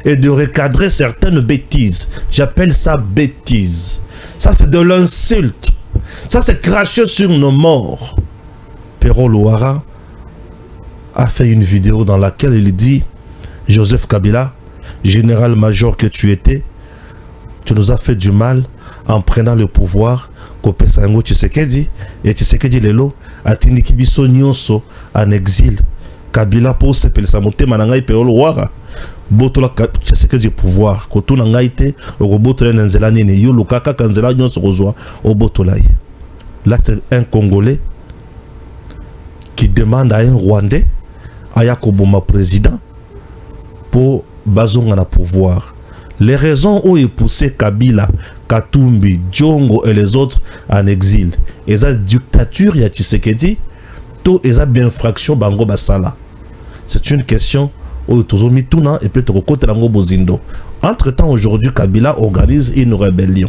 et de recadrer certaines bêtises. J'appelle ça bêtises. Ça, c'est de l'insulte. Ça, c'est cracher sur nos morts. Pero Louara a fait une vidéo dans laquelle il dit: Joseph Kabila, général-major que tu étais, tu nous as fait du mal en prenant le pouvoir. Kopesa yango Tshisekedi, et Tshisekedi lelo atindiki biso nyonso en exil. Kabila pour se pelesa motema na ngai Pero Louara. Botola Tshisekedi pouvoir. Kotuna ngai te okobotola na nzela nini yo lukaka kanzela nyonso kozwa obotola ye. Là c'est un Congolais qui demande à un Rwandais Aya Koboma président pour bazonga na pouvoir. Les raisons où il poussait Kabila, Katumbi, Djongo et les autres en exil. Et ça dictature ya Tshisekedi, tout et ça bien fraction bango basala. C'est une question où tous mis tout et peut te lango bozindo. Entre-temps aujourd'hui Kabila organise une rébellion.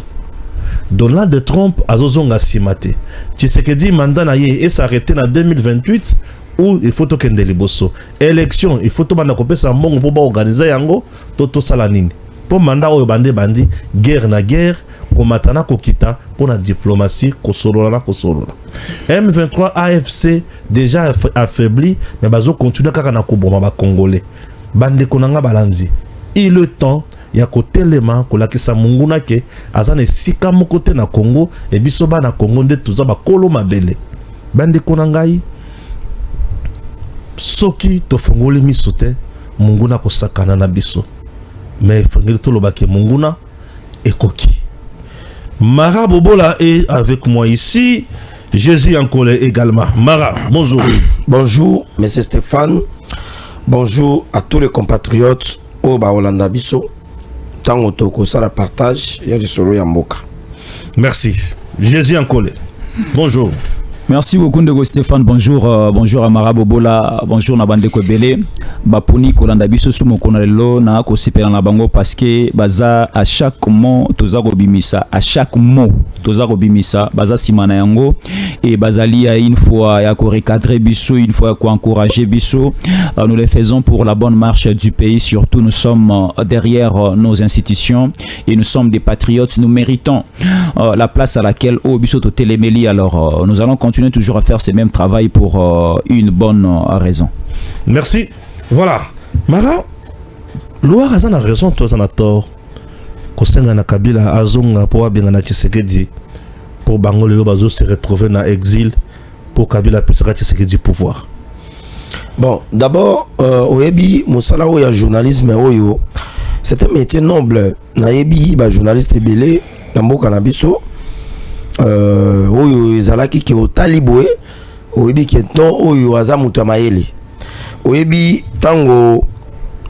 Donald Trump a zozonga simate. Tshisekedi mandat na ye et s'arrêter en 2028 où il faut tokende liboso. Élection, il faut to bana kopesa mbongo pour ba organiser yango toto salanini. Pour mandat oyo bandi guerre na guerre komatana kokita pour la diplomatie kosolola. M23 AFC déjà affaibli mais bazo continuer kaka na koboma ba congolais. Bande konanga balanzi. Il le temps ya kotelema kolakisa munguna ke azane sika mokote na Congo et biso ba na Congo nde tuza ba kolo mabele. Bande konangai soki tofongoli miso te munguna kosakana na biso. Mais fongeli tolobaki munguna ekoki. Mara Bobola est avec moi ici. Jésus Ankole également. Mara, bonjour. Bonjour, monsieur Stéphane. Bonjour à tous les compatriotes au Baolanda Bisso. Tango toko ça la partage ya du solo ya mboka. Merci. Jésus Ankole. Bonjour. Merci beaucoup Ndego Stéphane. Bonjour, bonjour à Mara Bobola. Bonjour na bande ko belé. Baponi kolanda biso sumo konalelo na ko sipela na bango parce que baza à chaque mot toza ko bimisa, à chaque mot toza ko bimisa baza simana yango et bazali à une fois ya ko recadrer biso, une fois ko encourager biso. Nous le faisons pour la bonne marche du pays, surtout nous sommes derrière nos institutions et nous sommes des patriotes, nous méritons la place à laquelle au biso to téléméli. Alors nous allons continuer toujours à faire ce même travail pour une bonne raison. Merci. Voilà. Mara, Loire a raison, toi en as tort. Kosenga na Kabila azonga pour bien na Tshisekedi pour Bangole le bazo se retrouver dans exil pour Kabila puisse Tshisekedi pouvoir. Bon, d'abord oyebi musala oya journalisme oyo c'est un métier noble. Nayebi ba journaliste belé na mboka na biso. Oyo ezalaki ki otaliboe oyebi ki ton oyo azamuta mayele oyebi tango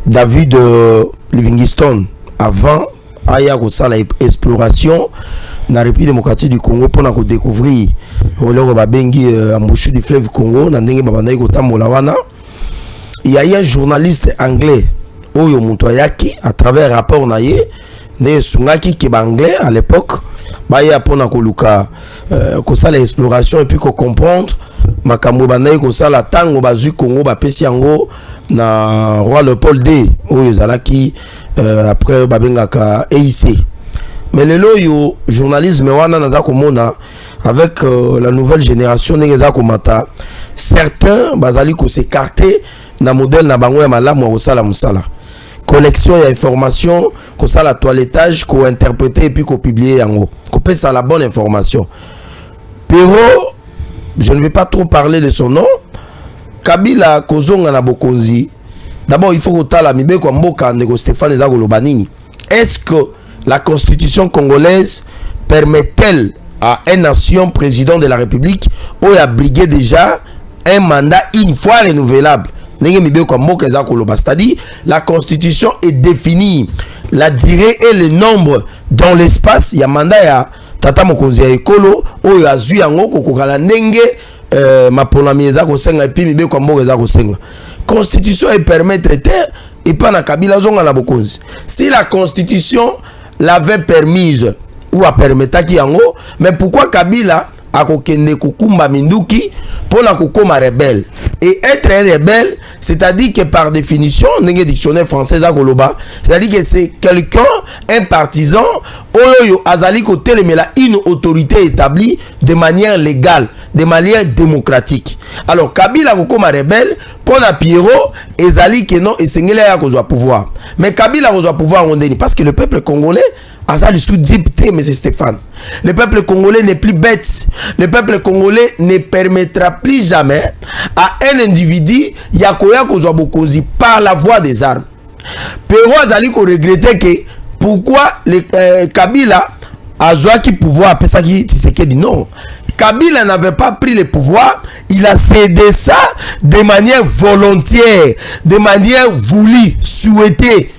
David Livingstone avant aya kosala exploration na République démocratique du Congo pour na ko découvrir oloko babengi embouchure du fleuve Congo na ndenge babandaki kotambola wana. Il y a un journaliste anglais oyo muto ayaki à travers rapport na ye ne sungaki ki ba anglais à l'époque baya pona koluka kosala exploration et puis ko comprendre makambo banai kosala tango bazui Congo ba pesi yango na roi Leopold II oyo zalaki après babengaka EIC. Mais lelo yo journalisme wana naza komona avec la nouvelle génération neza komata certains bazali ko s'écarter na modèle na bango ya malamu kosala musala collection et information, qu'on ça la toilettage, qu'on interpréter et puis qu'on publier yango. Qu'on peut ça la bonne information. Pero, je ne vais pas trop parler de son nom. Kabila Kozonga na Bokonzi. D'abord, il faut que la mibe kwa mboka ndeko Stéphane Ezagolo Banini. Est-ce que la constitution congolaise permet-elle à un nation président de la République ou à briguer déjà un mandat une fois renouvelable? C'est-à-dire, la constitution est définie, la durée et le nombre dans l'espace. Il y a mandat ya tata mokonzi ya ekolo oyo azui yango kokokala ndenge mapona mieza ko senga epi mibe kwa mboka za ko senga. Constitution et permettre et pas na Kabila zonga na bokonzi. Si la constitution l'avait permise ou a permettre ki yango, mais pourquoi Kabila akokende kukumba minduki pour la kokoma rebelle. Et être un rebelle, c'est-à-dire que par définition, dans le dictionnaire français, c'est-à-dire que c'est quelqu'un, un partisan, oyo azali ko telemela une autorité établie de manière légale, de manière démocratique. Alors Kabila kokoma rebelle, pour la Pierrot, ezali que non, et sengele ya kozwa pouvoir. Mais Kabila kozwa pouvoir ondeni parce que le peuple congolais azali sous dipté, M. Stéphane. Le peuple congolais n'est plus bête. Le peuple congolais ne permettra plus jamais à un individu yakoya kozwa bokonzi par la voie des armes. Pero azali ko regretter que pourquoi Kabila a joué pouvoir après ça qui Tshisekedi non. Kabila n'avait pas pris le pouvoir, il a cédé ça de manière volontaire, de manière voulue, souhaitée.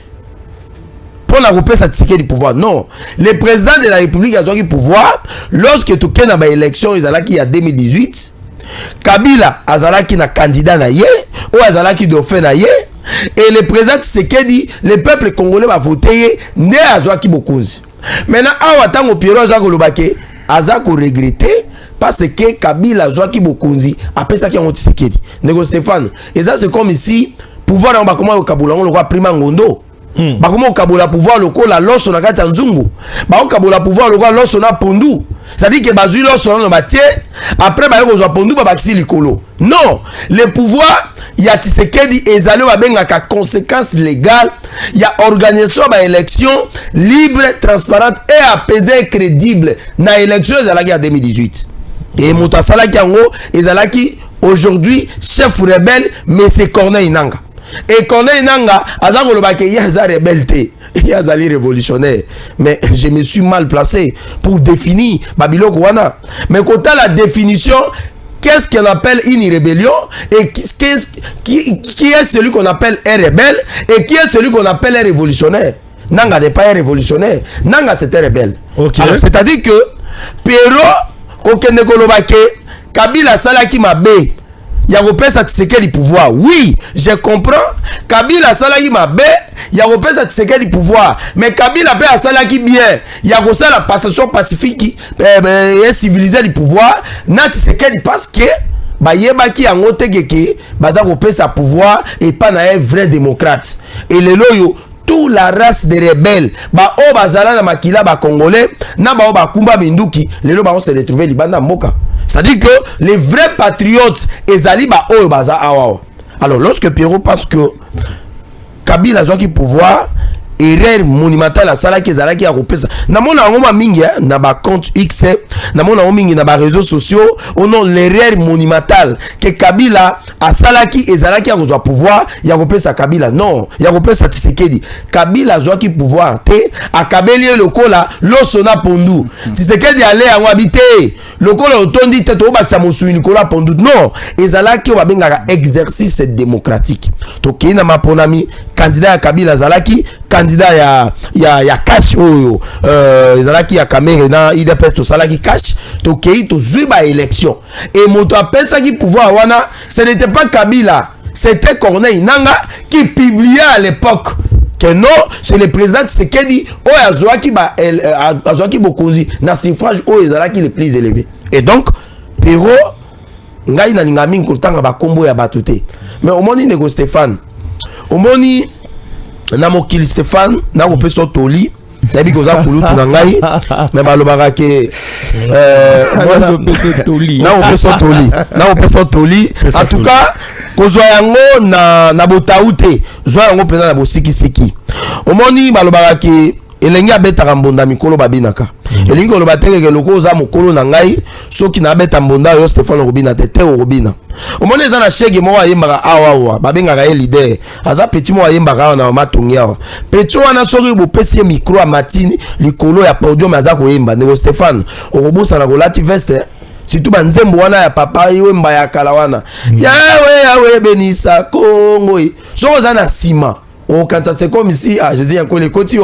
Pour la repère ça du pouvoir. Non. Le président de la République a joué le pouvoir lorsque tout le monde a élection, il y a 2018. Kabila azalaki na candidat na ye, ou azalaki dauphin na ye, et le président Tshisekedi, le peuple congolais va voter né azwaki bokonzi. Maintenant awa tango Pierrot azako lobake azako regretter parce que Kabila azwaki bokonzi après ça qui a Tshisekedi. Nego Stéphane, et ça c'est comme ici pouvoir en ba comment au Kabula on le voit prima ngondo. Ba comment au Kabula pouvoir loko la loso na kati nzungu. Ba au Kabula pouvoir loko loso na pondu. Ça dit que bazui loso na batie après ba yo zo pondu ba bakisi likolo. Non, le pouvoir il y a Tshisekedi ezali wa benga ka conséquences légales, il y a organisation ba élection libre, transparente et apaisée et crédible na élection ezalaki en 2018. Et Moutasalaki yango ezalaki aujourd'hui chef rebelle mais c'est Corneille Nangaa. Et Corneille Nangaa azako lobake yaza rebelle te. Yazali révolutionnaire. Mais je me suis mal placé pour définir Babiloko wana. Mais quand la définition, qu'est-ce qu'on appelle une rébellion et qui est celui qu'on appelle un rebelle et qui est celui qu'on appelle un révolutionnaire. Nangaa n'est pas un révolutionnaire. Nangaa c'est un rebelle. Okay. Alors c'est-à-dire que Pero kokende kolobake Kabila salaki mabe ya kopesa Tshisekedi pouvoir. Oui, je comprends. Kabila salaki mabe ya kopesa Tshisekedi pouvoir, mais Kabila pe asalaki bien. Ya kosala passation pacifique et civilisé du pouvoir na Tshisekedi parce que bayebaki yango tekeke baza kopesa pouvoir et pas na un vrai démocrate. Et le loyo toute la race des rebelles ba o bazala na makila ba congolais na ba o ba kumba minduki lelo ba on se retrouver libanda mboka. C'est-à-dire que les vrais patriotes ezali ba o baza awa. Alors lorsque Pierrot pense que Kabila a qui pouvoir erreur monumentale à sala qui zala qui a repesa na mona ngoma mingi na ba compte X na mona mingi na ba réseaux sociaux au nom l'erreur monumentale que Kabila a sala qui ezala qui a reçu pouvoir ya repesa Kabila non ya repesa Tshisekedi. Kabila a qui pouvoir te a kabeli le kola losona pondu Tshisekedi aller en habiter le kola otondi te to bakisa mosuini kola pondu non ezala qui va benga exercice démocratique to kina maponami candidat ya Kabila zalaki candidat ya cash oyo ezalaki ya Kamere na IDP to salaki cash to kei to zuiba élection et moto apesa ki pouvoir wana ce n'était pas Kabila, c'était Corneille Nangaa qui publiait à l'époque que non, c'est le président Tshisekedi oyo azwaki ba azwaki bokonzi na suffrage oyo ezalaki le plus élevé. Et donc Pero ngai na ninga mingi kotanga ba kombo ya batute. Mais omoni Nego Stéphane, omoni na mokili Stéphane na ko peso toli nabi koza kulutu na ngai mais balobaka ke moi so peso toli na ko peso toli en tout cas kozwa yango na botaute zwa yango pena na bosikisiki omoni balobaka ke elengi abetaka mbonda mikolo babinaka elingi koloba teke loko za mokolo na ngai soki na abeta mbonda yo Stéphane Robina te Robina omoni eza na shege mo ayembaka awa babengaka ye leader aza petit mo ayembaka awa na matongi awa petit wana soki bopesi ye micro a matini likolo ya podium aza koyemba Nego Stéphane okobusa na kolati veste surtout banzembo wana ya papa yemba ya kala wana yawe benisa Kongo soko za na sima au quand c'est comme ici je dis encore les côtés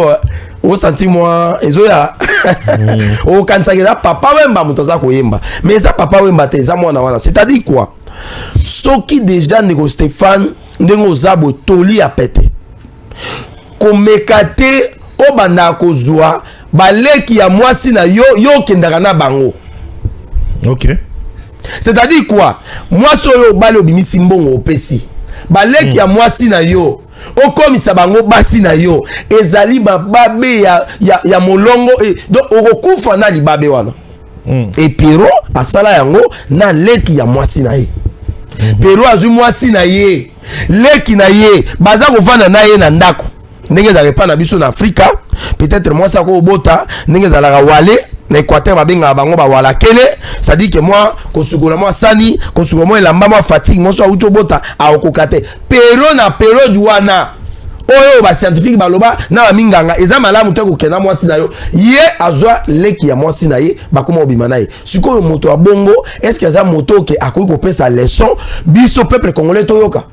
au senti moi ezoya au quand ça papa wemba mutoza koyemba mais ça papa wemba te za mwana wana c'est-à-dire quoi soki déjà Nego Stéphane ndengo zabo toli a pété komekate o banda kozwa baleki ya mwasi na yo kendaka na bango Ok. C'est-à-dire quoi? Moi soyo balo bimisi mbongo opesi. Baleki ya mwasi na yo. Okomisa bango basi na yo. Ezali bababe ya molongo donc okufa na libabe wana. Et Pero asala yango na leki ya mwasi na ye. Pero azui mwasi na ye. Leki na ye baza kovanda na ye na ndako. Ndenge za repa na biso na Afrika. Peut-être mwasi ko bota ndenge za la wale. Na Équateur babenga bango ba wala kele, ça dit que moi kosukola moi sani, kosukola moi elamba moi fatigue, moi so auto bota a okokate. Pero na pero juana. Oyo ba scientifique baloba na minganga eza malamu te kokena mwasi na yo. Ye azwa leki ya mwasi na ye bakoma obima na ye. Sikoyo moto abongo, est-ce que eza moto ke akoki kopesa leçon biso peuple congolais toyoka?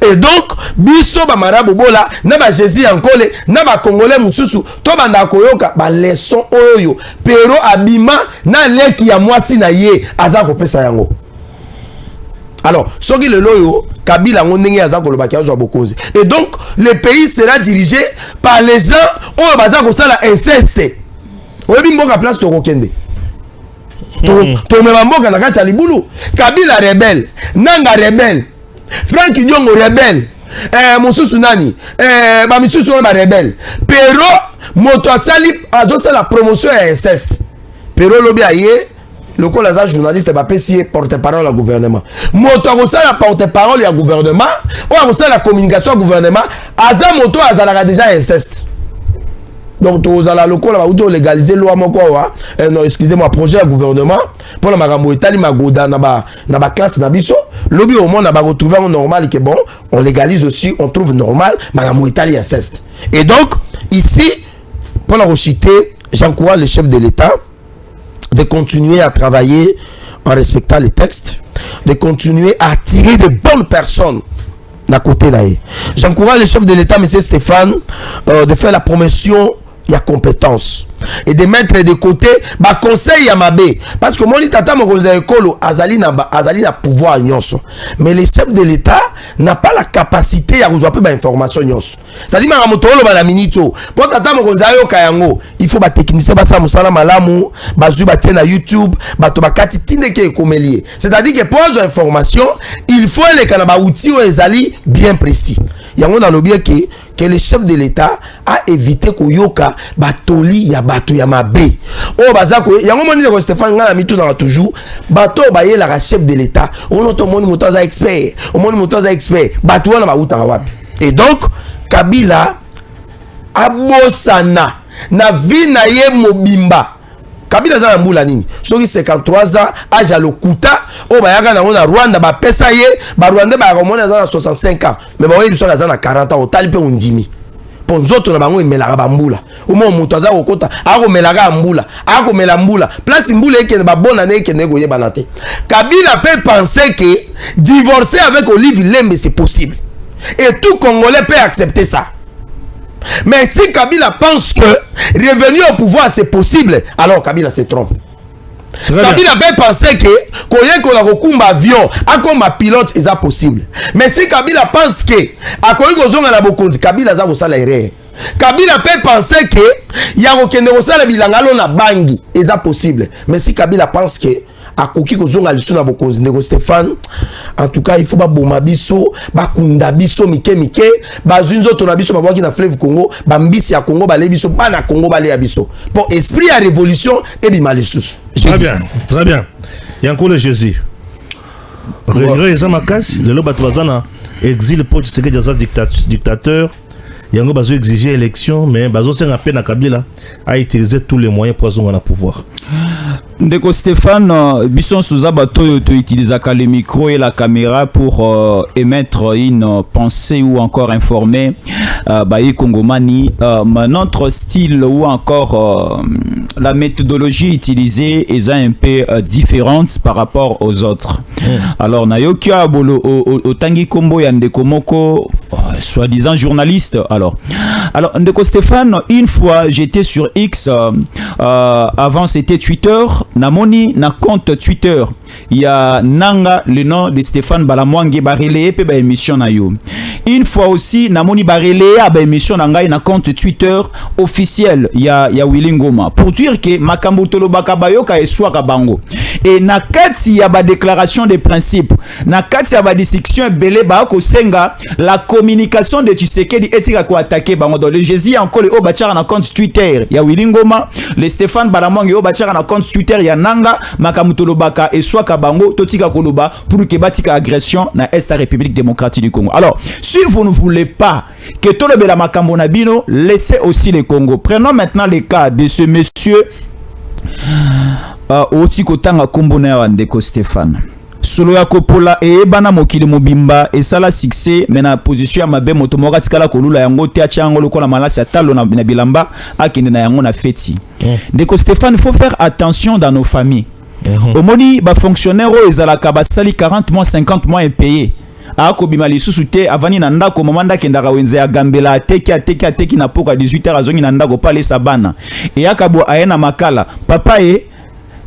Et donc biso ba marabu bola na ba Jésus ankole na ba congolais mususu to banda koyoka ba leçon oyo pero abima na leki ya mwasi na ye aza kopesa yango. Alors soki le loyo Kabila ngondenge aza koloba ki azwa bokonzi. Et donc le pays sera dirigé par les gens oyo baza kosala inceste. Oyebi mboka place to kokende. To me mboka na kati ya libulu. Kabila rebelle, Nanga rebelle. Frank Diongo rebelle, Mosusu nani, Bamisusu ba rebelle. Pero moto asali azosa la promotion ya inceste. Pero lobi aye, le col aza journaliste ba pesi porte-parole au gouvernement. Moto azosa la porte-parole au gouvernement, ou azosa la communication au gouvernement, aza moto azala déjà inceste. Donc tous à la local va auto légaliser loi moko wa non excusez-moi projet à gouvernement pour la makambo etali magoda na ba classe na biso lobby au monde na ba retrouver normal que bon on légalise aussi on trouve normal makambo etali inceste. Et donc ici pour la reciter j'encourage le chef de l'État de continuer à travailler en respectant les textes, de continuer à attirer de bonnes personnes à côté là. J'encourage le chef de l'État, M. Stéphane, de faire la promotion il y a compétence et de mettre de côté ba conseil à mabé parce que mon tata mokonza ekolo azali na pouvoir nyonso mais le chef de l'État n'a pas la capacité à reçoit ba information nyonso c'est-à-dire ma moto lo ba minito pour tata mokonza yo kayango il faut ba technicien ba sa musala malamu bazui ba tena YouTube ba to ba kati tindeke ekomelie c'est-à-dire que pour avoir information il faut les kanaba outils ezali bien précis yango na lobie que le chef de l'État a évité koyoka batoli ya bato ya mabe o bazako yango moni ko Stéphane ngala mitu na toujours bato ba yela ka chef de l'État on auto moni moto za expert o moni moto za expert bato wana ba uta wapi. Et donc Kabila abosana na vie na ye mobimba. Kabila za mbula nini soki 53 ans âge à lokuta o bayaka na Rwanda ba pesa ye ba Rwanda ba komona za 65 ans mais ba yebi soka za na 40 ans otali pe undimi po nzoto na bango emelaka ba mbula o mo muto aza kokota akomelaka mbula akomela mbula place mbula ekene ba bona na ekene go yebana te. Kabila peut penser que divorcer avec Olive Lembe c'est possible et tout Congolais peut accepter ça. Mais si Kabila pense que revenir au pouvoir c'est possible, alors Kabila se trompe. Kabila peut penser que koyeko la kokumba avion, akoma pilote est possible. Mais si Kabila pense que akoyeko zonga na bokonzi, Kabila za kosala erreur. Kabila peut penser que ya kokende kosala bilangalo na bangi est possible. Mais si Kabila pense que akoki kozonga lisu na bokonzi ndeko Stéphane, en tout cas il faut ba boma biso ba kunda biso mike ba zunzo to na biso ba bwaki na fleuve Congo ba mbisi ya Congo ba le biso ba na Congo ba le ya biso pour esprit à révolution et bi malisus. Très bien il y a encore le Jésus regret ça ma casse le loba tozana exil pour ce que des dictateur yango bazo exiger élection mais bazo senga pe na Kabila a utilisé tous les moyens pour zonga na pouvoir. Ndeko Stéphane, Bisson Souza Bato tu utilises le micro et la caméra pour émettre une pensée ou encore informer Baye Kongomani. Notre style ou encore la méthodologie utilisée est un peu différente par rapport aux autres. Alors, Nayoki Abolo au Tangi Kombo Yandeko Moko, soi-disant journaliste. Alors Ndeko Stéphane, une fois j'étais sur X, avant c'était Twitter. namoni na compte Twitter il y a nanga le nom de Stéphane Balamwange bareleye pe ba émission na yo. Une fois aussi namoni bareleye ba émission na ngai na compte Twitter officiel ya Willy Ngoma pour dire que makambo tolobaka bayoka eswa ka bango. Et na kati ya ba déclaration de principe, na kati ya ba discussion belé ba ko senga la communication de Tshisekedi etika ko attaquer bango dans le Jésus encore le obachara na compte Twitter ya Willy Ngoma, le Stéphane Balamwange obachara na compte Twitter ya nanga makambo tolobaka eswa ka bango totika koloba pour que batika agression na Est République démocratique du Congo. Alors, si vous ne voulez pas que tout le bela makambo na bino, laissez aussi le Congo. Prenons maintenant le cas de ce monsieur Otiko Tanga Kombona Wandeko Stéphane. Solo ya kopola bana mokili mobimba esala succès mais na position ya mabe moto moka tikala kolula yango te achango lokola malasi atalo na bilamba akende na yango na feti. Ndeko Stéphane, il faut faire attention dans nos familles. Omoni ba fonctionnaire o ezalaka basali 40 mois 50 mois impayés. Ako bima lisusu te avani na ndako mamanda kendaka wenze ya gambela ateki na poka 18h azongi na ndako pale sabana. E akabo ayena makala papa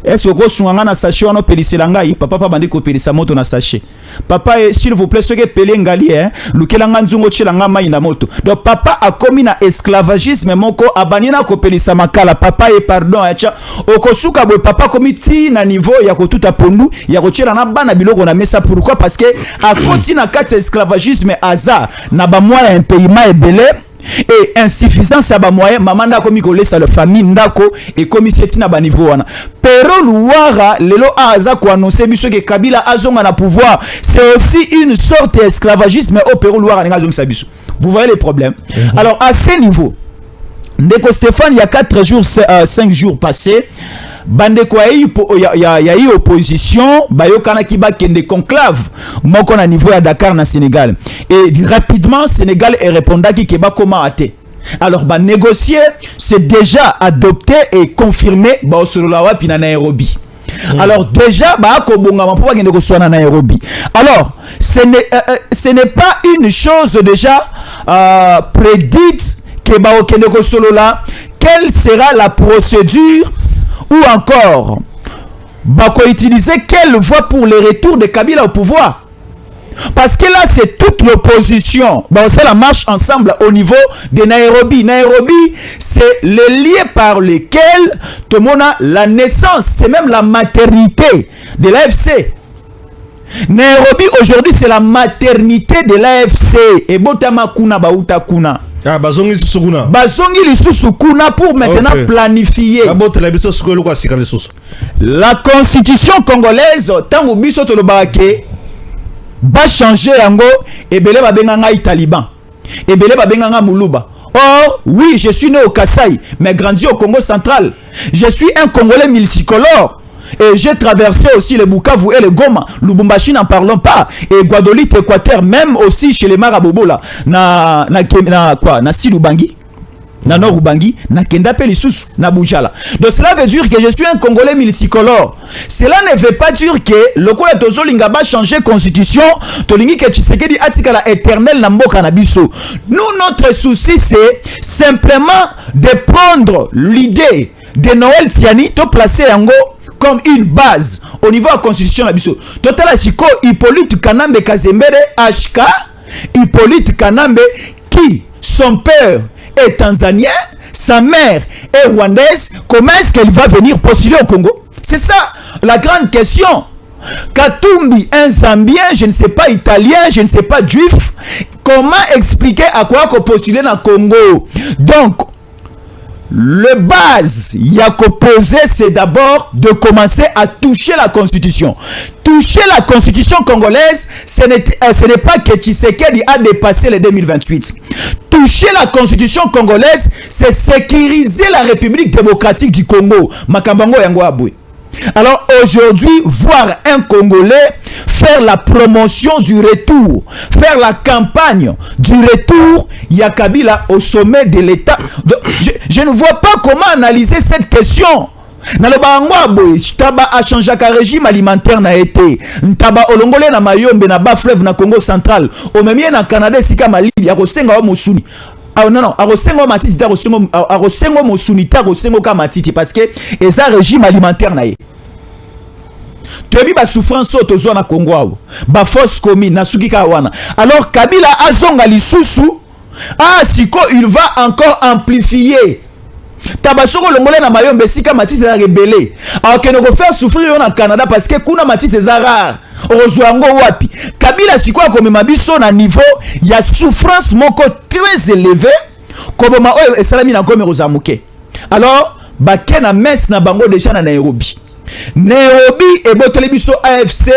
est-ce que sunga na sachet wana pelisela ngai papa pa bandi ko pelisa moto na sachet papa s'il vous plaît soke pele ngali lukela nga nzungo tshela nga mai na moto. Donc papa a commis na esclavagisme moko abanina ko pelisa makala papa pardon acha okosuka boy papa komiti na niveau ya ko tuta pondu ya ko tshela na bana biloko na mesa. Pourquoi? Parce que a koti na kati esclavagisme aza na ba moya un paiement ebele et insuffisance ya ba moyen mamanda komi kolesa le famille ndako et komi setina ba niveau wana pero luwara lelo aza ko annoncer biso que Kabila azonga na pouvoir. C'est aussi une sorte d'esclavagisme au Pérou luwara nga zonga biso. Vous voyez les problèmes. Alors à ce niveau Ndeko Stéphane, il y a 4 jours 5 jours passés bande kwa ya opposition bayokana ki bakende conclave moko na niveau ya Dakar na Sénégal et rapidement Sénégal est répondaki ke ba comment até. Alors ba négocier c'est déjà adopté et confirmé ba osolola wapi na Nairobi. Alors déjà ba ko bonga mpo ba kende ko swana na Nairobi. Alors ce n'est pas une chose déjà prédite que ba okende ko solola. Quelle sera la procédure ou encore bako utiliser quelle voie pour le retour de Kabila au pouvoir? Parce que là c'est toute l'opposition. Bon, c'est la marche ensemble au niveau de Nairobi. Nairobi, c'est le lien par lequel tout le monde a la naissance, c'est même la maternité de l'AFC. Nairobi aujourd'hui c'est la maternité de l'AFC. Et botama kuna bauta kuna. Ah, bazongi susukuna. Bazongi susukuna pour maintenant planifier. La constitution congolaise, tango biso to lobake, ba changer yango, ebele ba benganga Taliban. Ebele ba benganga Muluba. Or, oui, je suis né au Kasaï, mais grandi au Congo central. Je suis un Congolais multicolore. Et j'ai traversé aussi le Bukavu et le Goma. Lubumbashi n'en parlons pas. Et Guadeloupe, Équateur, même aussi chez les Marabobola. Na Silubangi. Na Norubangi. Na Kendape Lissus. Na Boujala. Donc cela veut dire que je suis un Congolais multicolore. Cela ne veut pas dire que le Kola Tozo Lingaba changer constitution. Tolingi que Tshisekedi atika la éternelle Namboka Nabiso. Nous, notre souci, c'est simplement de prendre l'idée de Noël Tiani, to placer Yango comme une base au niveau de la constitution la biso. Total Asiko Hippolyte Kanambe Kazembere HK Hippolyte Kanambe qui son père est tanzanien, sa mère est rwandaise. Comment est-ce qu'elle va venir postuler au Congo? C'est ça la grande question. Katumbi, un Zambien, je ne sais pas italien, je ne sais pas juif. Comment expliquer à quoi qu'on postuler dans le Congo? Donc le base y a posé, c'est d'abord de commencer à toucher la constitution. Toucher la constitution congolaise, ce n'est pas que Tshisekedi a dépassé les 2028. Toucher la constitution congolaise, c'est sécuriser la République démocratique du Congo. Makambango yango aboué. Alors aujourd'hui, voir un Congolais faire la promotion du retour, faire la campagne du retour, Kabila au sommet de l'État. Je ne vois pas comment analyser cette question. Taba a changé le régime alimentaire na été. Taba olongole na mayombe na bas fleuve na Congo central. O même na Canada sika Mali ya kosenga wa mosuni. Ah non non, arosengo matiti ta arosengo mosuni ta arosengo ka matiti parce que eza régime alimentaire na ye. toyebi ba souffrance oyo tozwa na Congo awo ba force commune na suki ka wana. Alors Kabila azonga lisusu siko il va encore amplifier tabasoko longole na mayombe sika matite ya rebelle. Alors que nous faire souffrir au Canada parce que kuna matite za rare ozwango wapi. Kabila siko akomema biso na niveau ya souffrance moko très élevé comme ma oyo esalami na gome rozamuke. Alors bake na messe na bango déjà na Nairobi. Nairobi et botele biso AFC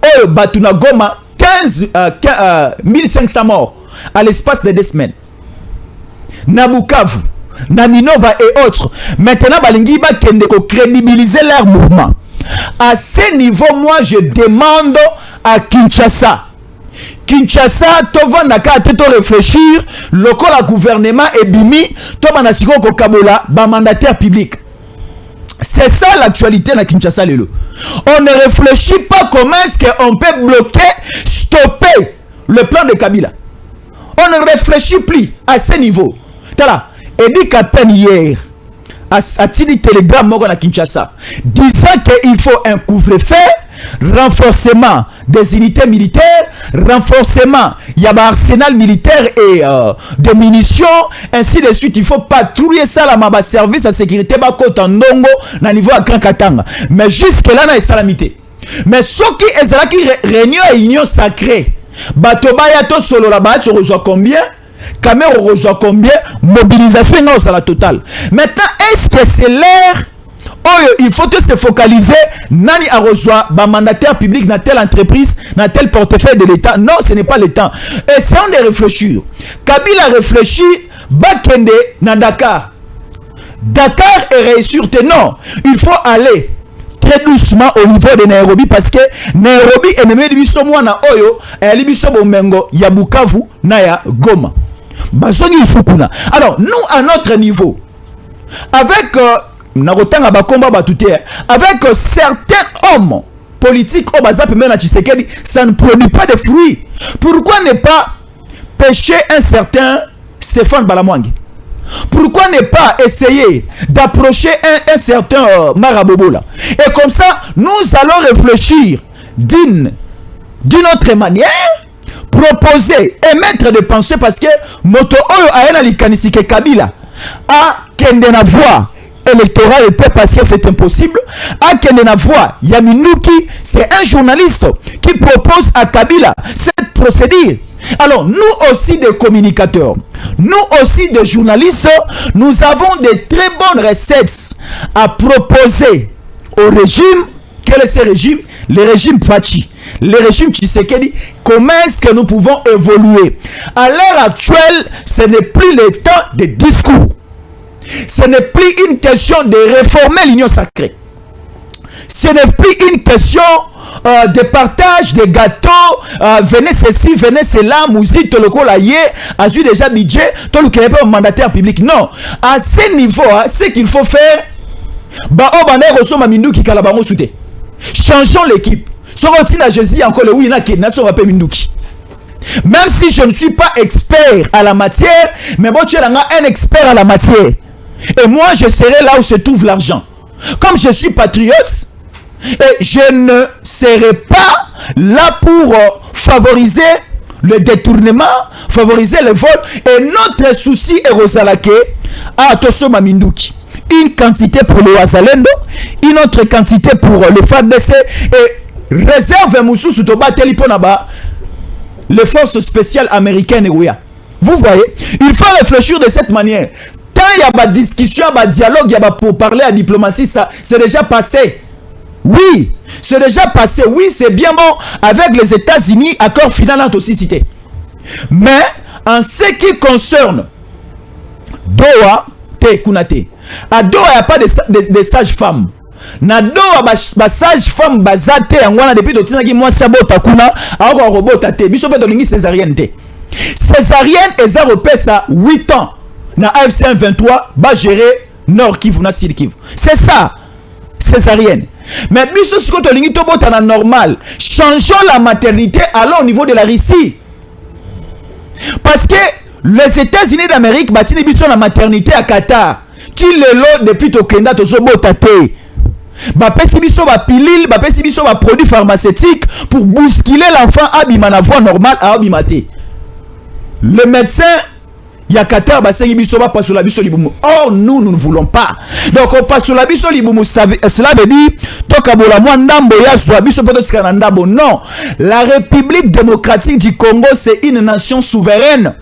oyo batu na Goma 1500 morts à l'espace de 2 semaines. Na Bukavu, na Minova et autres. Maintenant balingi ba kende ko crédibiliser leur mouvement. À ce niveau, moi je demande à Kinshasa. Kinshasa, tovan naka to réfléchir, lokola gouvernement et bimi, to banasiko ko kabola ba mandataire public. C'est ça l'actualité na Kinshasa lelo. On ne réfléchit pas comment est-ce qu'on peut bloquer, stopper le plan de Kabila. On ne réfléchit plus à ce niveau. Tala, Edi Kapen hier a tini télégramme moko na Kinshasa disant qu'il faut un couvre-feu, renforcement des unités militaires, renforcement il y a un arsenal militaire et des munitions, ainsi de suite. Il faut patrouiller ça là ma service à sécurité ba kota ndongo na niveau à Grand Katanga. Mais jusque là na salamité. Mais ce qui est là qui réunion et union sacrée. Batoba ya to solo la ba tu reçois combien? Caméra reçoit combien? Mobilisation à la totale. Maintenant, est-ce que c'est l'air? Oh, il faut se focaliser. Nani a reçoit ba mandataire public dans telle entreprise, dans tel portefeuille de l'État. Non, ce n'est pas le temps. Essayons de réfléchir. Kabila réfléchit. Bakende na Dakar. Dakar est réussir. Non, il faut aller très doucement au niveau de Nairobi parce que Nairobi est même biso mwana oyo et libiso bomengo ya Bukavu na ya Goma. Bazongi sukuna. Alors nous à notre niveau avec nakotanga bakomba batute avec certains hommes politiques au bazap mena Tshisekedi, ça ne produit pas de fruits. Pourquoi ne pas pêcher un certain Stéphane Balamwangi? Pourquoi ne pas essayer d'approcher un certain Marabobola? Et comme ça, nous allons réfléchir d'une autre manière, proposer, émettre des pensées parce que Moto Oyo Aena Likanisike Kabila a kendena voix électorale parce que c'est impossible. A kendena voix Yaminouki, c'est un journaliste qui propose à Kabila cette procédure. Alors, nous aussi des communicateurs, nous aussi des journalistes, nous avons des très bonnes recettes à proposer au régime. Quel est ce régime? Le régime Fachi, le régime Tshisekedi. Comment est-ce que nous pouvons évoluer? À l'heure actuelle, ce n'est plus le temps de discours. Ce n'est plus une question de réformer l'union sacrée. Ce n'est plus une question de partage de gâteaux, venez ceci, venez cela, musique, le colaye, a eu déjà budget, tout le qui n'est pas un mandataire public. Non, à ce niveau, ce qu'il faut faire, changeons l'équipe. Même si je ne suis pas expert à la matière, mais bon, tu es un expert à la matière. Et moi, je serai là où se trouve l'argent. Comme je suis patriote, et je ne serai pas là pour favoriser le détournement, favoriser le vol. Et notre souci est Rosalake à Tosoma Minduki. Une quantité pour le Wazalendo, une autre quantité pour le FARDC et réserve Moussou Soutoba Teliponaba, les forces spéciales américaines. Vous voyez, il faut réfléchir de cette manière. Tant il y a des discussions, des dialogues, il y a pour parler à diplomatie, ça c'est déjà passé. Oui, c'est déjà passé. Oui, c'est bien bon. Avec les États-Unis, accord final entre aussi cité. Mais en ce qui concerne Doha, Kunate. À Doha, il n'y a pas de sages-femmes. Na Doha, les sages-femmes basate en wana depuis que tu moi sabo takuna, alors robot tate. Biso pe dolingi césarienne te. Césarienne et ça repèse à 8 ans. Na AFC 23 va gérer Nord Kivu na Sud Kivu. C'est ça. Césarienne. Mais biso si ko tolingi to bota na normal, changeons la maternité allons au niveau de la Russie. Parce que les États-Unis d'Amérique battent biso la maternité à Qatar. Qui le lot depuis to kenda to so bota te. bapesi biso ba pilule, bapesi biso ba produits pharmaceutiques pour bousculer l'enfant abima na voie normale à abimate. Le médecin Yakater basengi biso ba pasola biso libumu. Or nous ne voulons pas. Donc on pasola biso libumu, cela veut dire tokabola mwa ndambo ya zwa biso poto tika ndambo. Non, la République démocratique du Congo c'est une nation souveraine.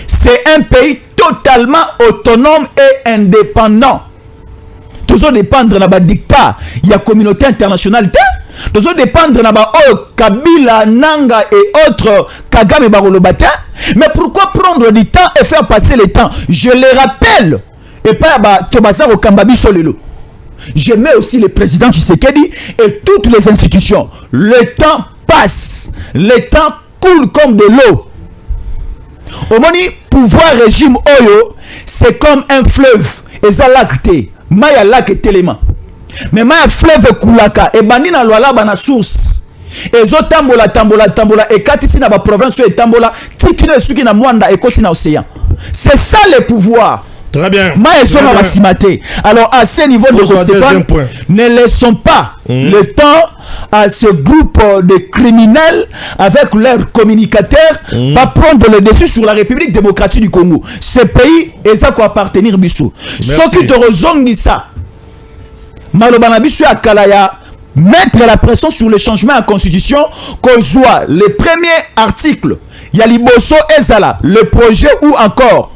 C'est un pays totalement autonome et indépendant. Toujours dépendre de la dictat, il y a communauté internationale. Toujours dépendre de la Kabila, Nanga et autres Kagame Barolobata. Mais pourquoi prendre du temps et faire passer le temps? Je les rappelle. Et pas Tobasa au Kambabi Solelo. Je mets aussi le président Tshisekedi et toutes les institutions. Le temps passe. Le temps coule comme de l'eau. Au moni pouvoir régime Oyo, c'est comme un fleuve. Et ça lacté. Maya lac et téléma. Mais maya fleuve Koulaka. Et banina loala bana source. Et zo tambola et katisi na ba province et tambola tikine suki na mwanda et kosi na océan. C'est ça le pouvoir. Très bien. Maya so na basimate. Alors à ce niveau de Stéphane, ne laissons pas le temps à ce groupe de criminels avec leurs communicateurs pas prendre le dessus sur la République démocratique du Congo. Ce pays est ça quoi appartenir biso. Ce qui te rezongi ça. Malobana biso ya kalaya mettre la pression sur le changement en constitution qu'on soit le premier article Yaliboso Ezala le projet ou encore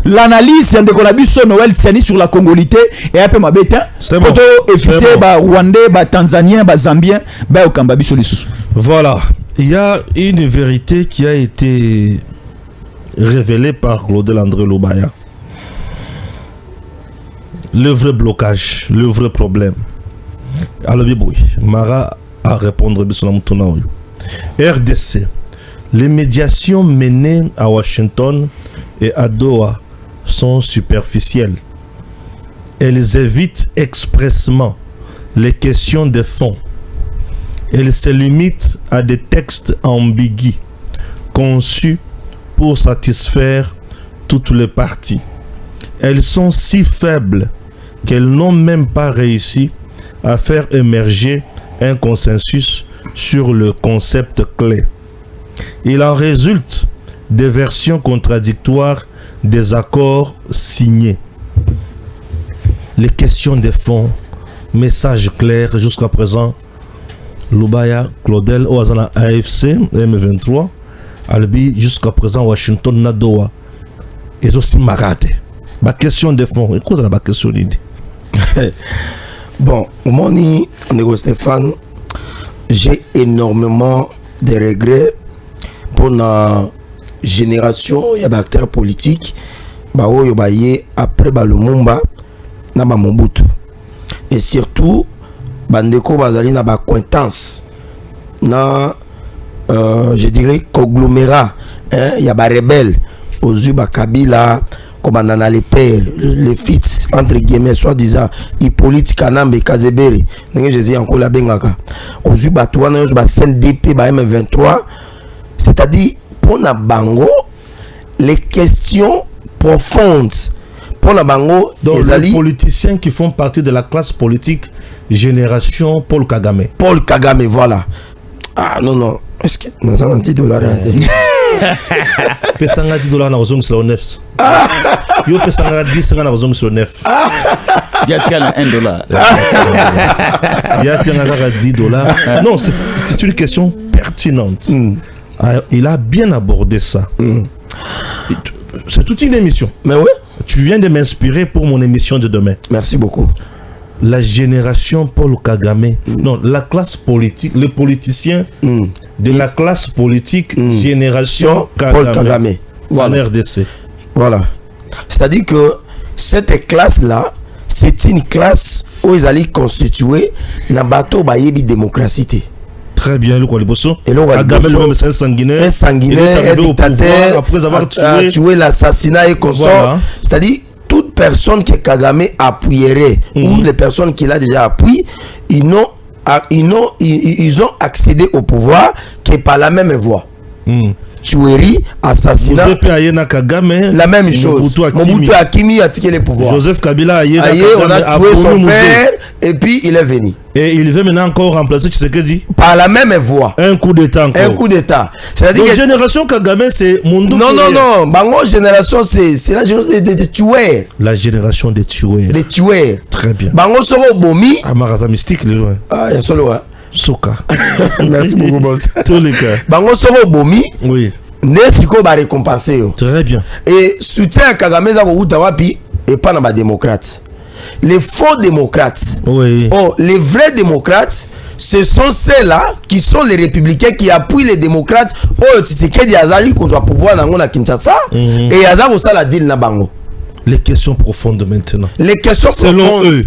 l'analyse de Kolabiso Noël Sani sur la congolité et un peu ma bête pour éviter ba Rwandais, ba Tanzaniens, ba Zambiens, ba Okambabiso les sous. Voilà, il y a une vérité qui a été révélée par Claudel André Lobaya. Le vrai blocage, le vrai problème. Alors, Mara a répondu à RDC. Les médiations menées à Washington et à Doha sont superficielles. Elles évitent expressement les questions de fond. Elles se limitent à des textes ambigus, conçus pour satisfaire toutes les parties. Elles sont si faibles qu'elles n'ont même pas réussi à faire émerger un consensus sur le concept clé. Il en résulte des versions contradictoires des accords signés. Les questions de fond, message clair jusqu'à présent. Lubaya, Claudel, Oazana AFC, M23, Albi, jusqu'à présent Washington, Nadoa. Et aussi Marate. Ma question de fond, et quoi ma question d'idée? Bon, mon Nego Stéphane, j'ai énormément de regrets pour la génération y a des acteurs politiques après Lumumba na Mobutu et surtout bandeko bazali na ba acquaintance na je dirais conglomérat il y a ba rebelles aux Zuba Kabila comme on les pères les fils entre guillemets soi-disant Hippolyte Kanambe Kazebere ndenge Jésus encore la bengaka aux Zuba tuana ba CNDP ba M23 c'est-à-dire pour na bango les questions profondes pour la bango donc les politiciens qui font partie de la classe politique génération Paul Kagame voilà. Ah non est-ce que nous avons $10 pesanga $10 na ozongi sur 9 yo pesanga 10 na ozongi sur 9 yatika na $1 ya pesanga $10 non c'est une question pertinente. Il a bien abordé ça. C'est toute une émission. Mais oui. Tu viens de m'inspirer pour mon émission de demain. Merci beaucoup. La génération Paul Kagame, non, la classe politique, les politiciens de la classe politique, génération Paul Kagame. Voilà. En RDC. Voilà. C'est-à-dire que cette classe-là, c'est une classe où ils allaient constituer la bateau bayebi démocratie. Très bien, le Kwaliboso. Et le Kagame, c'est un sanguinaire. Un dictateur, après avoir tué l'assassinat et consort. Voilà. C'est-à-dire, toute personne que Kagame appuierait, ou les personnes qu'il a déjà appuyé, ils ont accédé au pouvoir qui est par la même voie. tuerie, assassinat. La même chose. Mobutu Akimi a tiqué les pouvoirs. Joseph Kabila on a tué son père et puis il est venu. Et il veut maintenant encore remplacer Tshisekedi par la même voie. Un coup d'état encore. Un coup d'état. C'est-à-dire que génération Kagame, c'est Mundu. Non. Bango génération, c'est la génération des tueurs. La génération des tueurs. Des tueurs. Très bien. Bango soro bomi. Amaraza mystique, le loin. Ah, il y a solo, hein. Soka. Merci beaucoup, boss. Tous les cas. Bango soro bomi. Oui. Nesiko ba récompenser. Très bien. Et soutien à Kagame za ko utawapi et pas dans ba démocrate. Les faux démocrates, oui. Les vrais démocrates, ce sont ceux-là qui sont les républicains qui appuient les démocrates. Oh, Tshisekedi Azali qu'on soit pouvoir dans la Kinshasa et Azali aussi la deal na bango. Les questions profondes maintenant. Les questions profondes.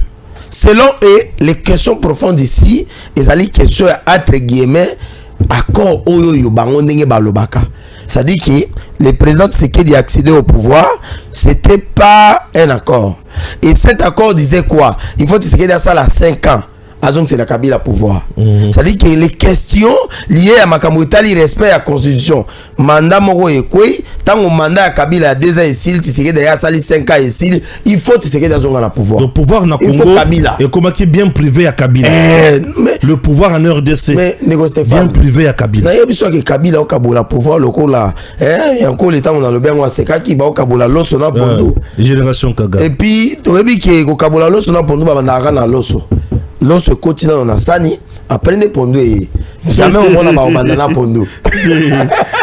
Selon eux, les questions profondes ici, Azali question entre guillemets accord oyo bango ndenge balobaka. C'est-à-dire que le président Tshisekedi a accédé au pouvoir, c'était pas un accord. Et cet accord disait quoi? Il faut que Tshisekedi a ça à 5 ans. Donc c'est la Kabila pouvoir. C'est-à-dire que les questions liées à Makamutali respect à la constitution. Mandat moko ekwe, tant que mandat à Kabila a 2 ans et s'il Tshisekedi a sali 5 ans et s'il, il faut Tshisekedi a le pouvoir. Le pouvoir na Congo et comment qui est bien privé à Kabila. Le pouvoir en RDC. Mais bien privé à Kabila. Na yebi so que Kabila au Kabola pouvoir lokola. Il y a encore le temps on a le bien moi c'est qui ba au Kabola loso na pondo. Génération Kagame. Et puis to yebi que au Kabola loso na pondo ba na na loso. Lorsque continue on a sani après pondo et jamais on va na pondo.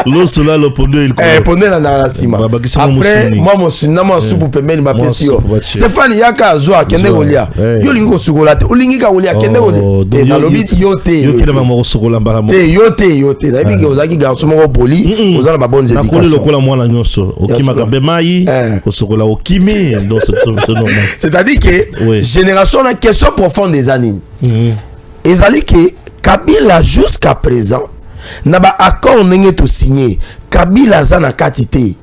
Lorsque là le pondo il pondo na sima. Après moi mon sunama soupe pembeni ba pesio. Stéphane Yaka zo akende golia. Yo lingo sukola te. Olingi ka golia kende golia. Na lobi yote. Yo kila mama sukola mbara mo. Te yote. Na biga ozaki garçon moko poli, ozala ba bonne éducation. Na kole lokola mwana nyoso. Okima kabe mai, kosukola okimi donc c'est normal. C'est-à-dire que génération na question profonde des années. Ezali que Kabila jusqu'à présent n'a pas accord n'engé tout signé. Kabila zana katité.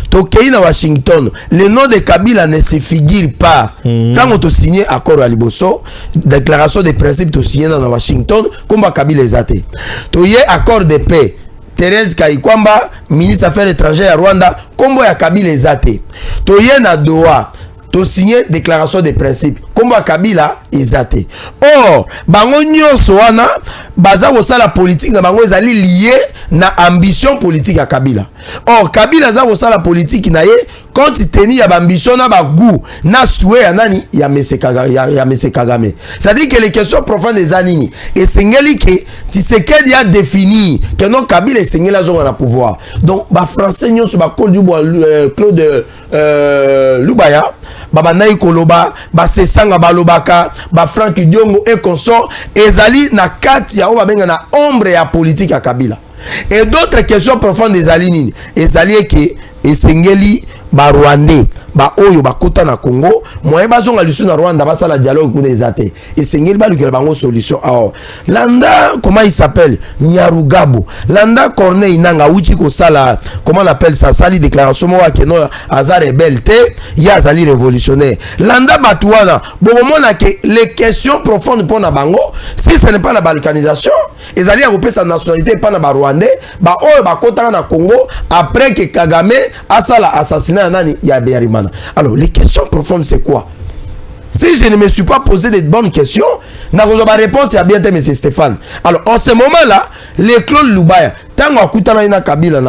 Tokei na Washington, le nom de Kabila ne se figure pas. Quand on te signé accord à Liboso, déclaration de principe to signé dans Washington, comme Kabila ezate. Toye accord de paix. Thérèse Kaikwamba, ministre affaires étrangères à Rwanda, combo ya Kabila ezate. Toye na Doha. To signer déclaration de principe comme Kabila ezate. Or bango nyonso wana baza ko sala politique na bango ezali lié na ambition politique ya Kabila. Or Kabila za ko sala politique na ye compte tenu ya ambition na ba goût na souhait ya nani ya Mese Kagame. C'est-à-dire que les questions profondes des anini et sengeli que Tshisekedi a défini que non Kabila sengeli a zonga na pouvoir. Donc ba français nyonso ba Claude Lubaya Baba Naï Koloba, ba Sesanga Balobaka, ba Franck Diongo et consort, ezali na kati ya oba benga na ombre ya politique à Kabila. Et d'autres questions profondes des alinini, ezali que esengeli ba Rwandais, ba oyo ba kota na Congo, moye bazonga lisu na Rwanda ba sala dialogue kuna ezate. Esengeli ba lukela bango solution. Alors, Landa comment il s'appelle? Nyarugabo. Landa Corneille Nanga uti ko sala, comment on appelle ça? Sali déclaration mo wa keno azar rebelle te, ya azali révolutionnaire. Landa Batouana, bon mona que les questions profondes pour na bango, si ce n'est pas la balkanisation, ezali a repé sa nationalité pas na ba Rwandais, ba oyo ba kota na Congo après que Kagame a sala assassinat nani ya Beyarimana. Alors, les questions profondes, c'est quoi? Si je ne me suis pas posé de bonnes questions, n'a pas réponse à bien M. Stéphane. Alors, en ce moment-là, les Claude Lubaya, tant qu'on a Kabila